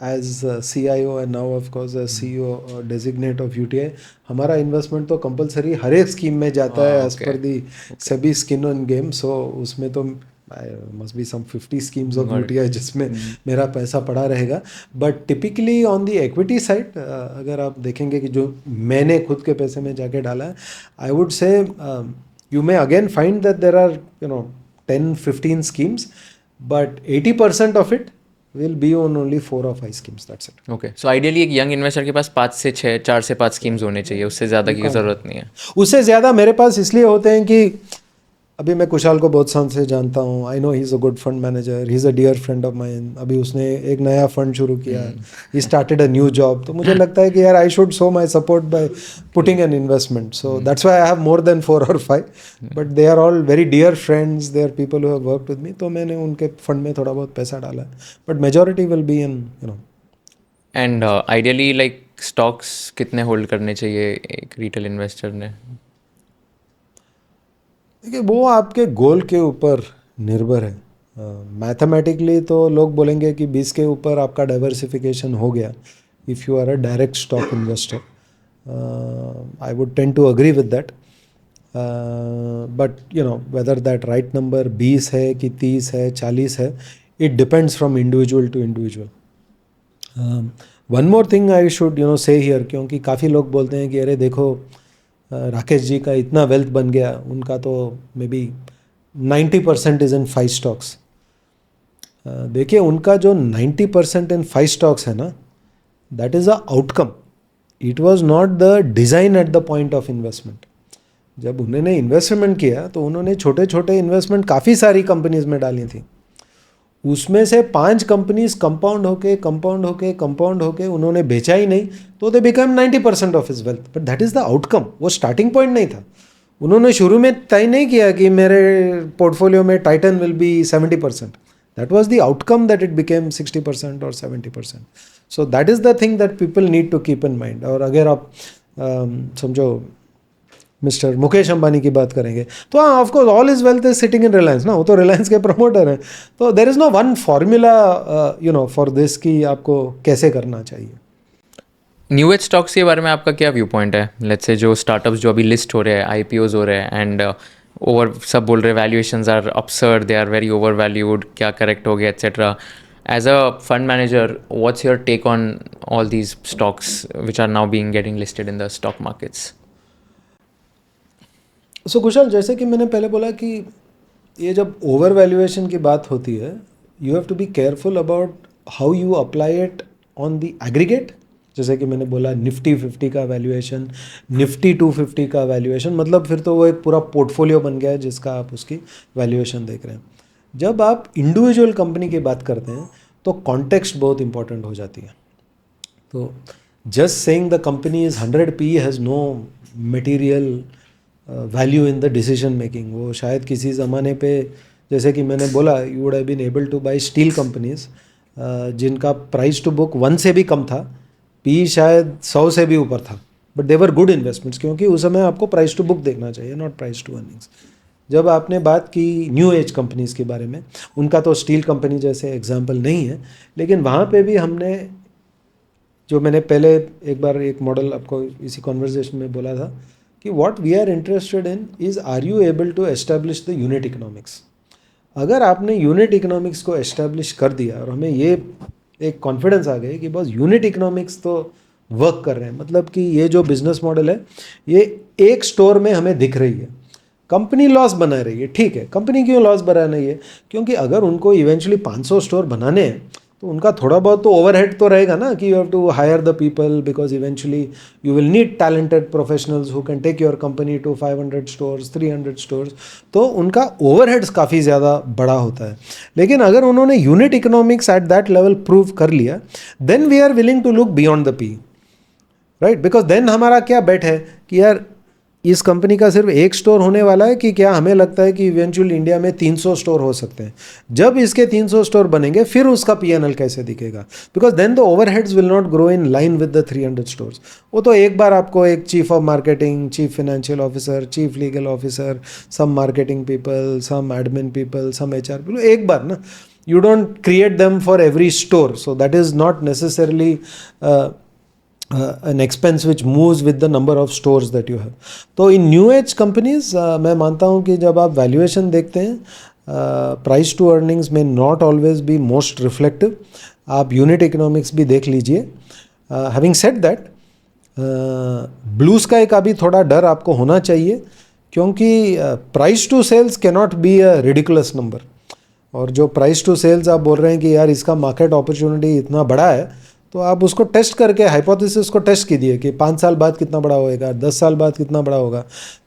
as CIO and now of course as CEO designate of UTI हमारा इन्वेस्टमेंट तो कंपलसरी हर एक स्कीम में जाता है as per the SEBI skin on game. So उसमें तो must be some 50 schemes of UTI जिसमें मेरा पैसा पड़ा रहेगा. But typically on the equity side अगर आप देखेंगे कि जो मैंने खुद के पैसे में जाके डाला है, आई वुड से you may again find that there are 10-15 schemes, but 80% of it will be on only 4 or 5 schemes. That's it. Okay, so ideally एक यंग इन्वेस्टर के पास 5 से 6, 4 से 5 स्कीम्स होने चाहिए, उससे ज़्यादा की ज़रूरत नहीं है. उससे ज़्यादा मेरे पास इसलिए होते हैं कि अभी मैं कुशाल को बहुत साल से जानता हूँ. I know he is a good fund manager, he is a dear friend of mine. अभी उसने एक नया फंड शुरू किया, he started a new job. तो मुझे लगता है कि यार I should show my support by putting an investment. So that's why I have more than 4 or 5, but they are all very dear friends, they are people who have worked with me. तो मैंने उनके fund में थोड़ा बहुत पैसा डाला है, but majority will be in and ideally like stocks कितने होल्ड करने चाहिए एक रिटेल इन्वेस्टर ने? देखिए वो आपके गोल के ऊपर निर्भर है. मैथमेटिकली तो लोग बोलेंगे कि 20 के ऊपर आपका डाइवर्सिफिकेशन हो गया if you are a direct stock investor. I would tend to agree with that, but whether that right number 20 है कि 30 है 40 है, it depends from individual to individual. One more thing I should say here, क्योंकि काफ़ी लोग बोलते हैं कि अरे देखो राकेश जी का इतना वेल्थ बन गया, उनका तो may be 90% is in 5 stocks. देखिए उनका जो 90% इन 5 स्टॉक्स है ना, that is a outcome. It was not the design at the point of investment. जब उन्होंने इन्वेस्टमेंट किया तो उन्होंने छोटे छोटे इन्वेस्टमेंट काफ़ी सारी कंपनीज में डाली थी. उसमें से 5 कंपनीज कंपाउंड होके उन्होंने बेचा ही नहीं, तो they become 90% of his wealth. But that is the outcome. वो स्टार्टिंग पॉइंट नहीं था. उन्होंने शुरू में तय नहीं किया कि मेरे पोर्टफोलियो में Titan will be 70%. That was the outcome that it became 60% और 70%. So that is the thing that people need to keep in mind. और अगर आप समझो मिस्टर मुकेश अंबानी की बात करेंगे तो हाँ of course all is wealth is sitting in Reliance ना, वो तो रिलायंस के प्रमोटर हैं. तो there is no one formula for this कि आपको कैसे करना चाहिए. न्यू एज स्टॉक्स के बारे में आपका क्या व्यू पॉइंट है? लेट्स से जो स्टार्टअप्स जो अभी लिस्ट हो रहे हैं, IPOs हो रहे हैं एंड ओवर सब बोल रहे हैं valuations are absurd, they are very overvalued, क्या करेक्ट हो गया etcetera. As a fund manager, what's your take on all these stocks which are now being getting listed in the stock markets? So Kushal, जैसे कि मैंने पहले बोला कि ये जब ओवर वैल्यूएशन की बात होती है, you have to be careful about how you apply it on the aggregate. जैसे कि मैंने बोला निफ्टी 50 का वैल्यूएशन, निफ्टी 250 का वैल्यूएशन, मतलब फिर तो वो एक पूरा पोर्टफोलियो बन गया है जिसका आप उसकी वैल्यूएशन देख रहे हैं. जब आप इंडिविजुअल कंपनी की बात करते हैं तो कॉन्टेक्स्ट बहुत इंपॉर्टेंट हो जाती है. तो just saying the company is 100 PE has no material value in the decision making. वो शायद किसी ज़माने पे, जैसे कि मैंने बोला, you would have been able to buy steel companies जिनका प्राइस टू बुक 1 से भी कम था, PE शायद 100 से भी ऊपर था, but they were good investments, क्योंकि उस समय आपको प्राइस टू बुक देखना चाहिए, नॉट प्राइस टू अर्निंग्स. जब आपने बात की न्यू एज कंपनीज़ के बारे में, उनका तो स्टील कंपनी जैसे एग्जाम्पल नहीं है, लेकिन वहाँ पे भी हमने, जो मैंने पहले एक बार एक मॉडल आपको इसी कॉन्वर्जेशन में बोला था कि what we are interested in is are you able to establish the unit economics. अगर आपने यूनिट इकोनॉमिक्स को एस्टैब्लिश कर दिया और हमें ये एक कॉन्फिडेंस आ गई कि बस यूनिट इकोनॉमिक्स तो वर्क कर रहे हैं, मतलब कि ये जो बिजनेस मॉडल है ये एक स्टोर में हमें दिख रही है, कंपनी लॉस बना रही है, ठीक है, कंपनी क्यों लॉस बना रही है? क्योंकि अगर उनको इवेंचुअली 500 स्टोर बनाने हैं तो उनका थोड़ा बहुत तो ओवरहेड तो रहेगा ना, कि you have to hire the people because eventually you will need talented professionals who can take your company to 500 stores, 300 stores. तो उनका ओवरहेड्स काफ़ी ज़्यादा बड़ा होता है. लेकिन अगर उन्होंने unit economics at that level prove कर लिया, then we are willing to look beyond the P, right? Because then हमारा क्या बेट है कि यार इस कंपनी का सिर्फ एक स्टोर होने वाला है कि क्या हमें लगता है कि इवेंचुअली इंडिया में 300 स्टोर हो सकते हैं. जब इसके 300 स्टोर बनेंगे फिर उसका P&L कैसे दिखेगा? Because then the overheads will not grow in line with the 300 stores. वो तो एक बार आपको एक chief of marketing, chief financial officer, chief legal officer, some marketing people, some admin people, some HR people, एक बार ना, you don't create them for every store, so that is not necessarily an expense which moves with the number of stores that you have. तो in new age companies मैं मानता हूँ कि जब आप valuation देखते हैं, price to earnings may not always be most reflective. आप unit economics भी देख लीजिए. Having said that, blue sky का भी थोड़ा डर आपको होना चाहिए, क्योंकि price to sales cannot be a ridiculous number. और जो प्राइस टू सेल्स आप बोल रहे हैं कि यार इसका मार्केट अपॉर्चुनिटी इतना बड़ा है, तो आप उसको टेस्ट करके हाइपोथेसिस को टेस्ट कीजिए कि 5 साल बाद कितना बड़ा होएगा, 10 साल बाद कितना बड़ा होगा.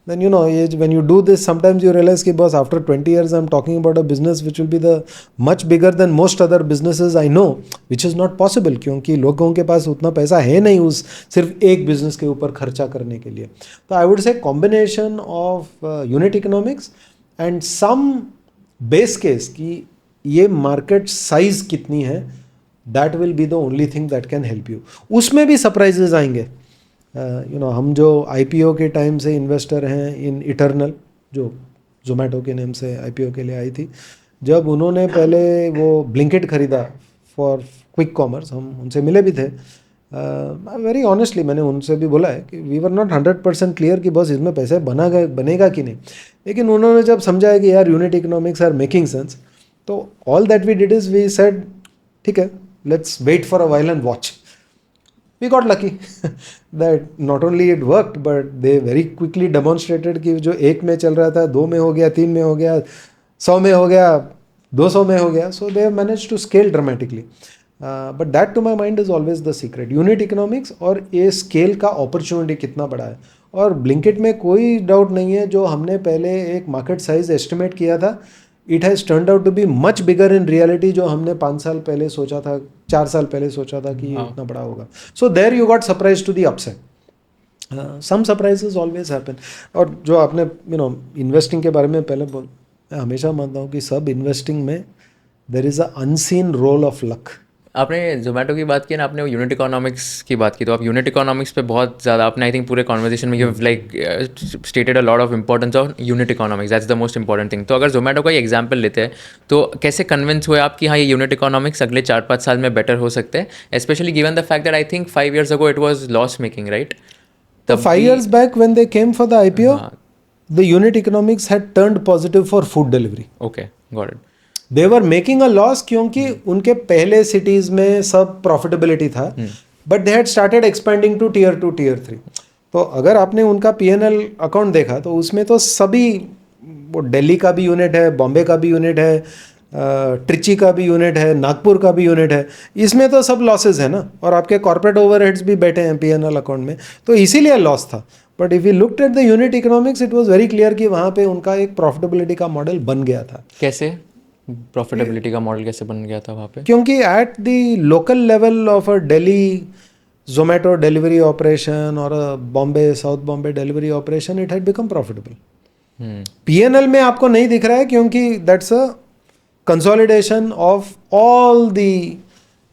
देन यू नो, ये when you do this sometimes you realize कि बस after 20 years I am talking about a business which will be the much bigger than most other businesses I know, which is not possible, क्योंकि लोगों के पास उतना पैसा है नहीं उस सिर्फ एक बिजनेस के ऊपर खर्चा करने के लिए. तो I would say combination of unit economics and some base case कि ये मार्केट साइज कितनी है, that will be the only thing that can help you. उसमें भी सरप्राइजेज आएंगे. यू नो, हम जो IPO के टाइम से इन्वेस्टर हैं इन इटर्नल, जो जोमेटो के नेम से IPO के लिए आई थी, जब उन्होंने पहले वो ब्लिंकिट खरीदा फॉर क्विक कॉमर्स, हम उनसे मिले भी थे. वेरी ऑनेस्टली मैंने उनसे भी बोला है कि वी वर नॉट 100% क्लियर कि बस इसमें पैसे बनेगा कि नहीं, लेकिन उन्होंने जब समझा है कि यार unit economics are making sense, तो all that we did is we said ठीक है, let's wait for a while and watch. We got lucky that not only it worked, but they very quickly demonstrated कि जो 1 में चल रहा था 2 में हो गया, 3 में हो गया, 100 में हो गया, 200 में हो गया. So they have managed to scale dramatically. But that to my mind is always the secret. Unit economics और ये scale का opportunity कितना बड़ा है. और Blinkit में कोई डाउट नहीं है, जो हमने पहले एक market size estimate किया था, it has turned out to be much bigger in reality. जो हमने 5 साल पहले सोचा था, 4 साल पहले सोचा था कि ये इतना बड़ा होगा. So there you got surprise to the upside. Some surprises always happen. और जो आपने यू नो इन्वेस्टिंग के बारे में पहले मैं हमेशा मानता हूँ कि सब इन्वेस्टिंग में there is a unseen role of luck. आपने जोमेटो की बात की ना, आपने यूनिट इकोनॉमिक्स की बात की, तो आप यूनिट इकोनॉमिक्स पे बहुत ज़्यादा आपने आई थिंक पूरे कॉन्वर्जेशन में you like stated a lot of importance of unit economics. That's the most important thing. तो अगर जोमेटो का ही एग्जांपल लेते हैं, तो कैसे कन्विंस हुए आप कि हाँ ये यूनिट इकोनॉमिक्स अगले 4-5 साल में बेटर हो सकते हैं, specially given the fact that I think 5 years ago it was loss making, right? So 5 years back when they came for the IPO, the unit economics had turned positive for food delivery. Okay, got it. They were making a loss, क्योंकि उनके पहले cities में सब profitability था, but they had started expanding to Tier 2 Tier 3. तो अगर आपने उनका P&L अकाउंट देखा तो उसमें तो सभी, वो दिल्ली का भी यूनिट है, बॉम्बे का भी यूनिट है, ट्रिची का भी यूनिट है, नागपुर का भी यूनिट है, इसमें तो सब लॉसेज है ना. और आपके कॉर्पोरेट ओवरहेड्स भी बैठे हैं P&L अकाउंट में, तो इसीलिए लॉस था. But if you looked at the unit economics, it was very clear कि वहाँ पे उनका एक प्रॉफिटेबिलिटी का मॉडल बन गया था. कैसे प्रॉफिटेबिलिटी का मॉडल कैसे बन गया था वहाँ पे? क्योंकि at the local level of a Delhi Zomato delivery operation और a Bombay south Bombay delivery operation, it had become profitable. P&L में आपको नहीं दिख रहा है, क्योंकि that's a consolidation of all the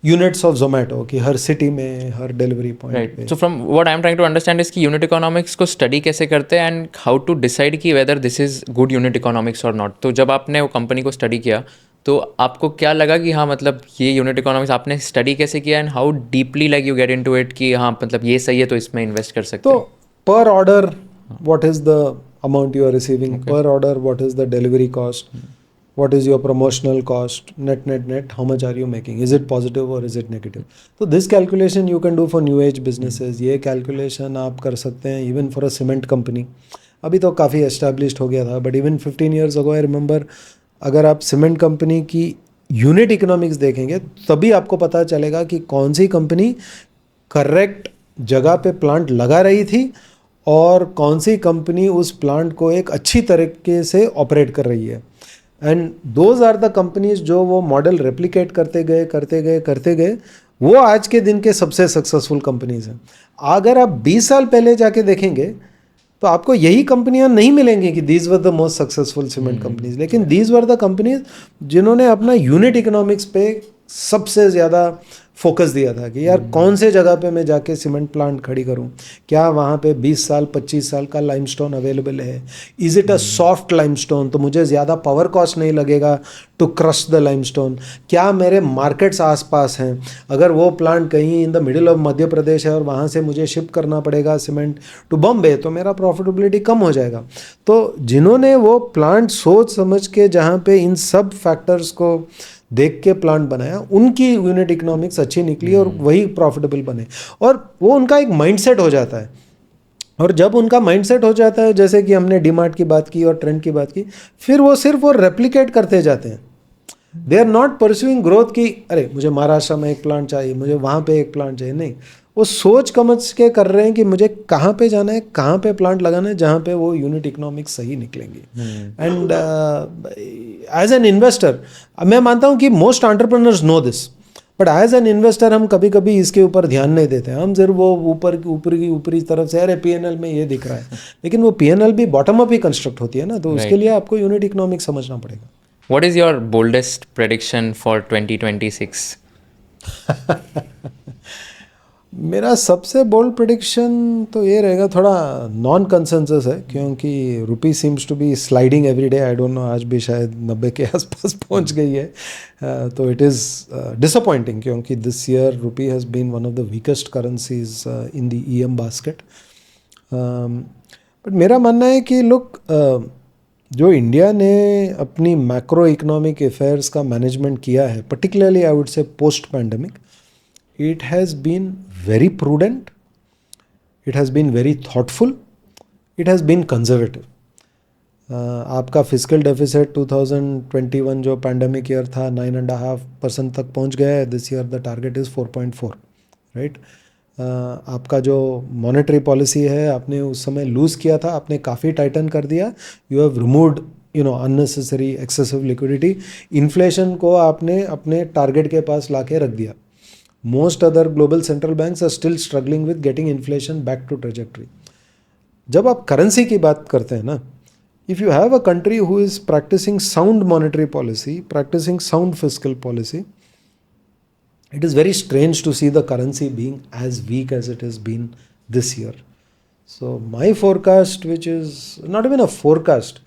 units of Zomato कि हर सिटी में, हर डिलीवरी पॉइंट पे. So from what I am trying to understand is कि यूनिट इकोनॉमिक्स को स्टडी कैसे करते हैं एंड हाउ टू डिसाइड कि whether this is good unit economics और नॉट. तो जब आपने वो कंपनी को स्टडी किया, तो आपको क्या लगा कि हाँ मतलब ये यूनिट इकोनॉमिक्स आपने स्टडी कैसे किया and how deeply like you get into it कि हाँ मतलब ये सही है तो इसमें इन्वेस्ट कर सकते हैं? तो per order what is the amount you are receiving, per order what is the delivery cost, what is your promotional cost, net, how much are you making, is it positive or is it negative. So this calculation you can do for new age businesses. ये calculation आप कर सकते हैं even for a cement company. अभी तो काफ़ी established हो गया था, but even 15 years ago I remember, अगर आप cement company की unit economics देखेंगे तभी आपको पता चलेगा कि कौन सी कंपनी करेक्ट जगह पे प्लांट लगा रही थी और कौन सी कंपनी उस प्लांट को एक अच्छी तरीके से ऑपरेट कर रही है. And those are the companies जो वो मॉडल रेप्लिकेट करते गए, वो आज के दिन के सबसे सक्सेसफुल कंपनीज हैं. अगर आप 20 साल पहले जाके देखेंगे तो आपको यही कंपनियां नहीं मिलेंगी कि these were the most successful cement companies, लेकिन दीज वर द कंपनीज जिन्होंने अपना यूनिट इकोनॉमिक्स पे सबसे ज़्यादा फोकस दिया था कि यार कौन से जगह पे मैं जाके सीमेंट प्लांट खड़ी करूं, क्या वहाँ पे 20 साल 25 साल का लाइमस्टोन अवेलेबल है, is it a soft limestone तो मुझे ज़्यादा पावर कॉस्ट नहीं लगेगा टू क्रश द लाइमस्टोन, क्या मेरे मार्केट्स आसपास हैं, अगर वो प्लांट कहीं in the middle of Madhya Pradesh है और वहाँ से मुझे शिप करना पड़ेगा सीमेंट टू बॉम्बे तो मेरा प्रॉफिटेबिलिटी कम हो जाएगा। तो जिन्होंने वो प्लांट सोच समझ के जहाँ पे इन सब फैक्टर्स को देख के प्लांट बनाया, उनकी यूनिट इकोनॉमिक्स अच्छी निकली और वही प्रॉफिटेबल बने। और वो उनका एक माइंडसेट हो जाता है, और जब उनका माइंडसेट हो जाता है, जैसे कि हमने डीमार्ट की बात की और ट्रेंड की बात की, फिर वो सिर्फ वो रेप्लिकेट करते जाते हैं। They are not pursuing growth की अरे मुझे महाराष्ट्र में एक प्लांट चाहिए, मुझे वहाँ पे एक प्लांट चाहिए, नहीं, वो सोच समझ के कर रहे हैं कि मुझे कहाँ पे जाना है, कहाँ पे प्लांट लगाना है जहाँ पे वो यूनिट इकोनॉमिक्स सही निकलेंगी। एंड एज एन इन्वेस्टर मैं मानता हूँ कि most entrepreneurs know this, but as an investor हम कभी कभी इसके ऊपर ध्यान नहीं देते, हम सिर्फ वो ऊपरी तरफ से अरे पीएनएल में ये दिख रहा है, लेकिन वो पीएनएल भी बॉटम अप ही कंस्ट्रक्ट होती है ना, तो उसके लिए आपको यूनिट इकोनॉमिक्स समझना पड़ेगा। What is your boldest prediction for 2026? मेरा सबसे बोल्ड प्रेडिक्शन तो ये रहेगा, थोड़ा नॉन कंसेंसस है क्योंकि rupee seems to be sliding every day, I don't know आज भी शायद 90 के आसपास पहुंच गई है, तो इट इज़ डिसअपॉइंटिंग क्योंकि this year rupee has been one of the weakest currencies in the EM basket. But मेरा मानना है कि लोग जो इंडिया ने अपनी मैक्रो इकोनॉमिक अफेयर्स का मैनेजमेंट किया है, particularly I would say post pandemic, it has been very prudent, it has been very thoughtful, it has been conservative. आपका फिजिकल डेफिसिट 2021 जो पैंडमिक ईयर था 9.5% तक पहुंच गया है, this year the target is 4.4, right. आपका जो मॉनेटरी पॉलिसी है आपने उस समय लूज़ किया था, आपने काफ़ी टाइटन कर दिया, you have removed unnecessary excessive liquidity, inflation को आपने अपने टारगेट के पास ला के रख दिया। Most other global central banks are still struggling with getting inflation back to trajectory. जब आप करेंसी की बात करते हैं ना, if you have a country who is practicing sound monetary policy, practicing sound fiscal policy, it is very strange to see the currency being as weak as it has been this year. So my forecast, which is not even a forecast,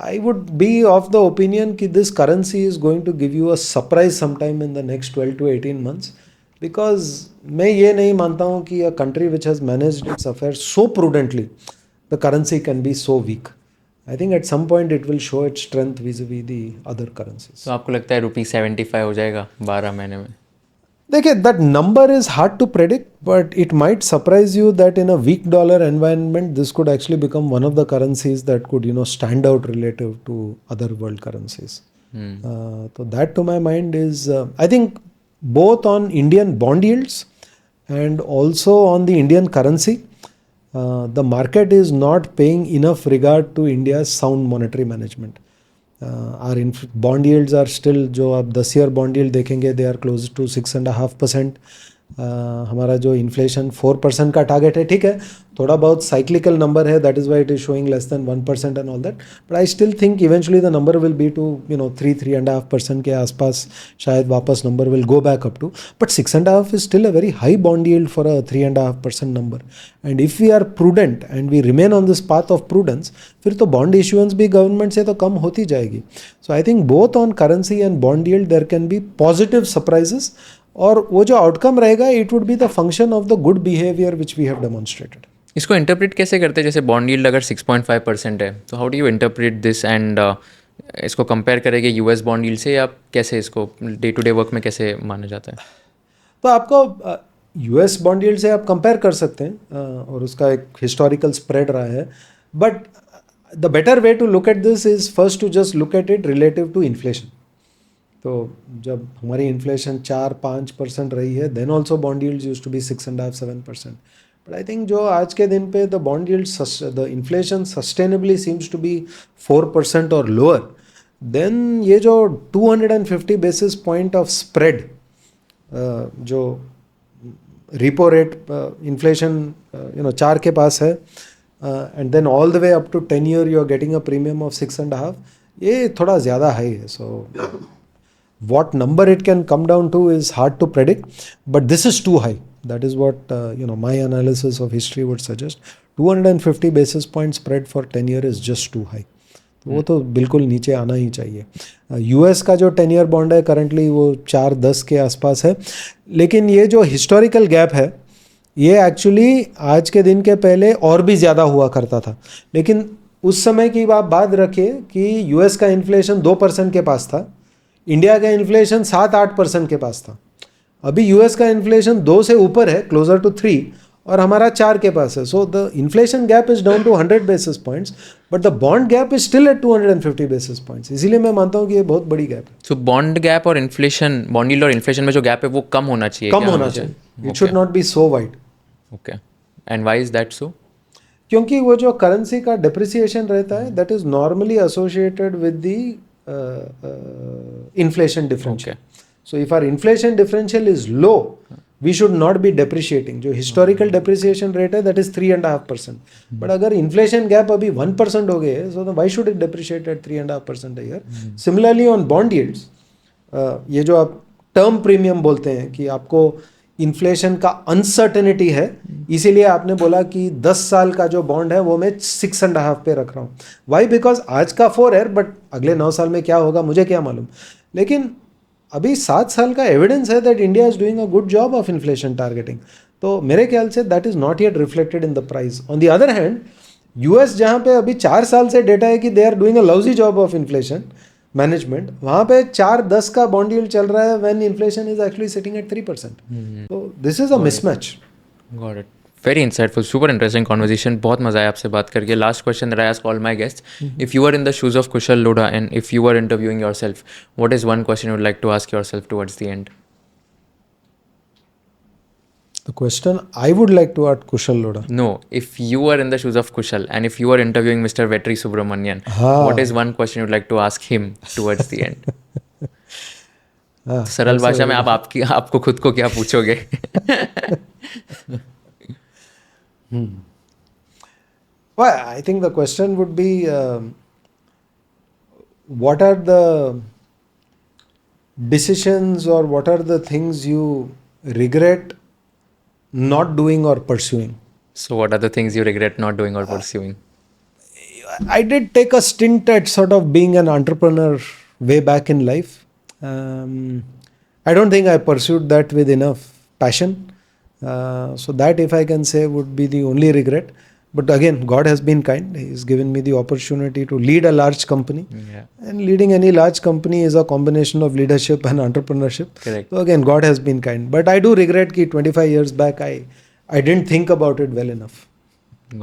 I would be of the opinion that this currency is going to give you a surprise sometime in the next 12 to 18 months. Because मैं ये नहीं मानता हूँ कि a country which has managed its affairs so prudently the currency can be so weak. I think at some point it will show its strength vis-a-vis the other currencies. तो आपको लगता है ₹75 हो जाएगा 12 महीने में? देखिए, that number is hard to predict, but it might surprise you that in a weak dollar environment this could actually become one of the currencies that could stand out relative to other world currencies. तो that to my mind is I think both on Indian bond yields and also on the Indian currency, the market is not paying enough regard to India's sound monetary management. Our bond yields are still, जो आप 10 year bond yield देखेंगे, they are close to 6.5%. हमारा जो inflation 4% का target है, ठीक है, थोड़ा बहुत साइक्लिकल नंबर है, that is why it is showing less than 1% and all that, but I still think eventually the number will be to 3.5% के आसपास, शायद वापस number will go back up to, but 6.5 is still a very high bond yield for a 3.5% number. And if we are prudent and we remain on this path of prudence, फिर तो bond issuance भी government से तो कम होती जाएगी। So I think both on currency and bond yield there can be positive surprises, और वो जो आउटकम रहेगा it would be the function of the good behaviour which we have demonstrated. इसको इंटरप्रेट कैसे करते हैं? जैसे बॉन्ड यील्ड अगर 6.5% है, तो how do you interpret this and इसको कंपेयर करेंगे यूएस बॉन्ड यील्ड से, या कैसे इसको डे टू डे वर्क में कैसे माना जाता है? तो आपको यूएस बॉन्ड यील्ड से आप कंपेयर कर सकते हैं और उसका एक हिस्टोरिकल स्प्रेड रहा है, but the better way to look at this is first to just look at it relative to inflation. तो जब हमारी इन्फ्लेशन 4-5% रही है, then also bond yields used to be 6.5-7%, but I think जो आज के दिन पे the bond yield the inflation sustainably seems to be 4% और लोअर, देन ये जो 250 बेसिस पॉइंट ऑफ स्प्रेड जो रिपो रेट इन्फ्लेशन 4 के पास है, and then all the way up to 10 year you are getting a premium of 6.5, ये थोड़ा ज़्यादा हाई है। सो What number it can come down to is hard to predict, but this is too high. That is what my analysis of history would suggest. 250 basis point spread for 10 year is just too high. तो वो तो बिल्कुल नीचे आना ही चाहिए. US का जो 10 year bond है करंटली वो 4.10 के आसपास है, लेकिन ये जो हिस्टोरिकल गैप है ये एक्चुअली आज के दिन के पहले और भी ज़्यादा हुआ करता था. लेकिन उस समय की आप बात रखिए कि यूएस का इन्फ्लेशन 2% के पास था, इंडिया का इन्फ्लेशन 7-8% के पास था. अभी यूएस का इन्फ्लेशन 2 से ऊपर है, क्लोजर टू 3, और हमारा 4 के पास है. So the inflation gap is down to 100 basis points, but the bond gap is still at 250 basis points. इसीलिए मैं मानता हूँ कि ये बहुत बड़ी गैप है. सो बॉन्ड गैप और इन्फ्लेशन, बॉन्ड यील्ड और इन्फ्लेशन में जो गैप है वो कम होना चाहिए. कम होना चाहिए. It should not be so wide. Okay, and why is that so? क्योंकि वो जो करेंसी का डिप्रिसिएशन रहता है that is normally associated with the inflation differential. So if our inflation differential is low, we should not be depreciating. जो historical depreciation rate है that is 3.5%. But अगर inflation gap अभी 1% हो गए है, so why should it depreciate at 3.5% a year? Similarly on bond yields, ये जो आप टर्म प्रीमियम बोलते हैं कि आपको इन्फ्लेशन का अनसर्टेनिटी है, इसीलिए आपने बोला कि 10 साल का जो बॉन्ड है वो मैं 6.5 पे रख रहा हूँ. वाई? बिकॉज आज का 4 है, बट अगले 9 साल में क्या होगा मुझे क्या मालूम. लेकिन अभी 7 साल का एविडेंस है that India is doing a good job of inflation targeting. तो मेरे ख्याल से that is not yet reflected in the price. On the other hand, US जहाँ पे अभी 4 साल से डेटा है कि they are doing a lousy job of inflation management, वहाँ पे 4.10 का बॉन्ड यील्ड चल रहा है when inflation is actually sitting at 3%. तो this is a mismatch. Got it. Very insightful, super interesting conversation. बहुत मजा आया आपसे बात करके. Last question that I ask all my guests: if you were in the shoes of Kushal Lodha and if you were interviewing yourself, what is one question you would like to ask yourself towards the end? The question I would like to ask Kushal Lodha. No, if you were in the shoes of Kushal and if you were interviewing Mr. Vetri Subramanian, what is one question you'd like to ask him towards the end? सरल भाषा में आपको खुद को क्या पूछोगे? Well, I think the question would be what are the decisions or what are the things you regret not doing or pursuing? So what are the things you regret not doing or pursuing? I did take a stint at sort of being an entrepreneur way back in life. I don't think I pursued that with enough passion. So that, if I can say, would be the only regret. But again, God has been kind. He's given me the opportunity to lead a large company. Yeah. And leading any large company is a combination of leadership and entrepreneurship. Correct. So again, God has been kind. But I do regret that 25 years back, I didn't think about it well enough.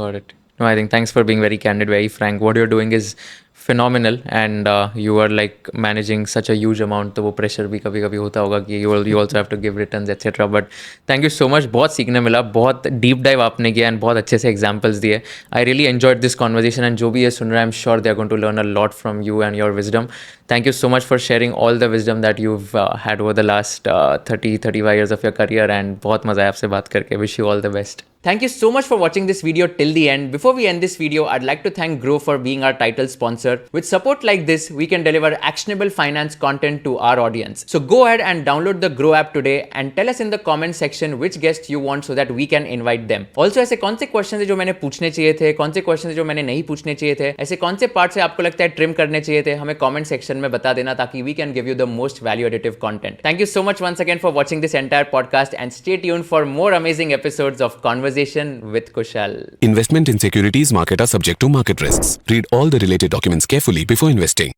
Got it. No, I think thanks for being very candid, very frank. What you're doing is phenomenal and you are like managing such a huge amount. तो वो pressure भी कभी कभी होता होगा कि you also have to give returns etc. But thank you so much. बहुत सीखने मिला, बहुत deep dive आपने किया and बहुत अच्छे से examples दिए. I really enjoyed this conversation and जो भी ये सुन रहा है, I'm sure they are going to learn a lot from you and your wisdom. Thank you so much for sharing all the wisdom that you've had over the last 30-35 years of your career and बहुत मजा आया आपसे बात करके. Wish you all the best. Thank you so much for watching this video till the end. Before we end this video, I'd like to thank Grow for being our title sponsor. With support like this, we can deliver actionable finance content to our audience. So go ahead and download the Grow app today and tell us in the comment section which guest you want so that we can invite them. Also, ऐसे कौन से questions है जो मैंने पूछने चाहिए थे, कौन से questions है जो मैंने नहीं पूछने चाहिए थे, ऐसे कौन से parts है आपको लगता है trim करने चाहिए थे, हमें comment section में बता देना ताकि we can give you the most value additive content. Thank you so much once again for watching this entire podcast and stay tuned for more amazing episodes of Conversation with Kushal. Investment in securities market are subject to market risks. Read all the related documents carefully before investing.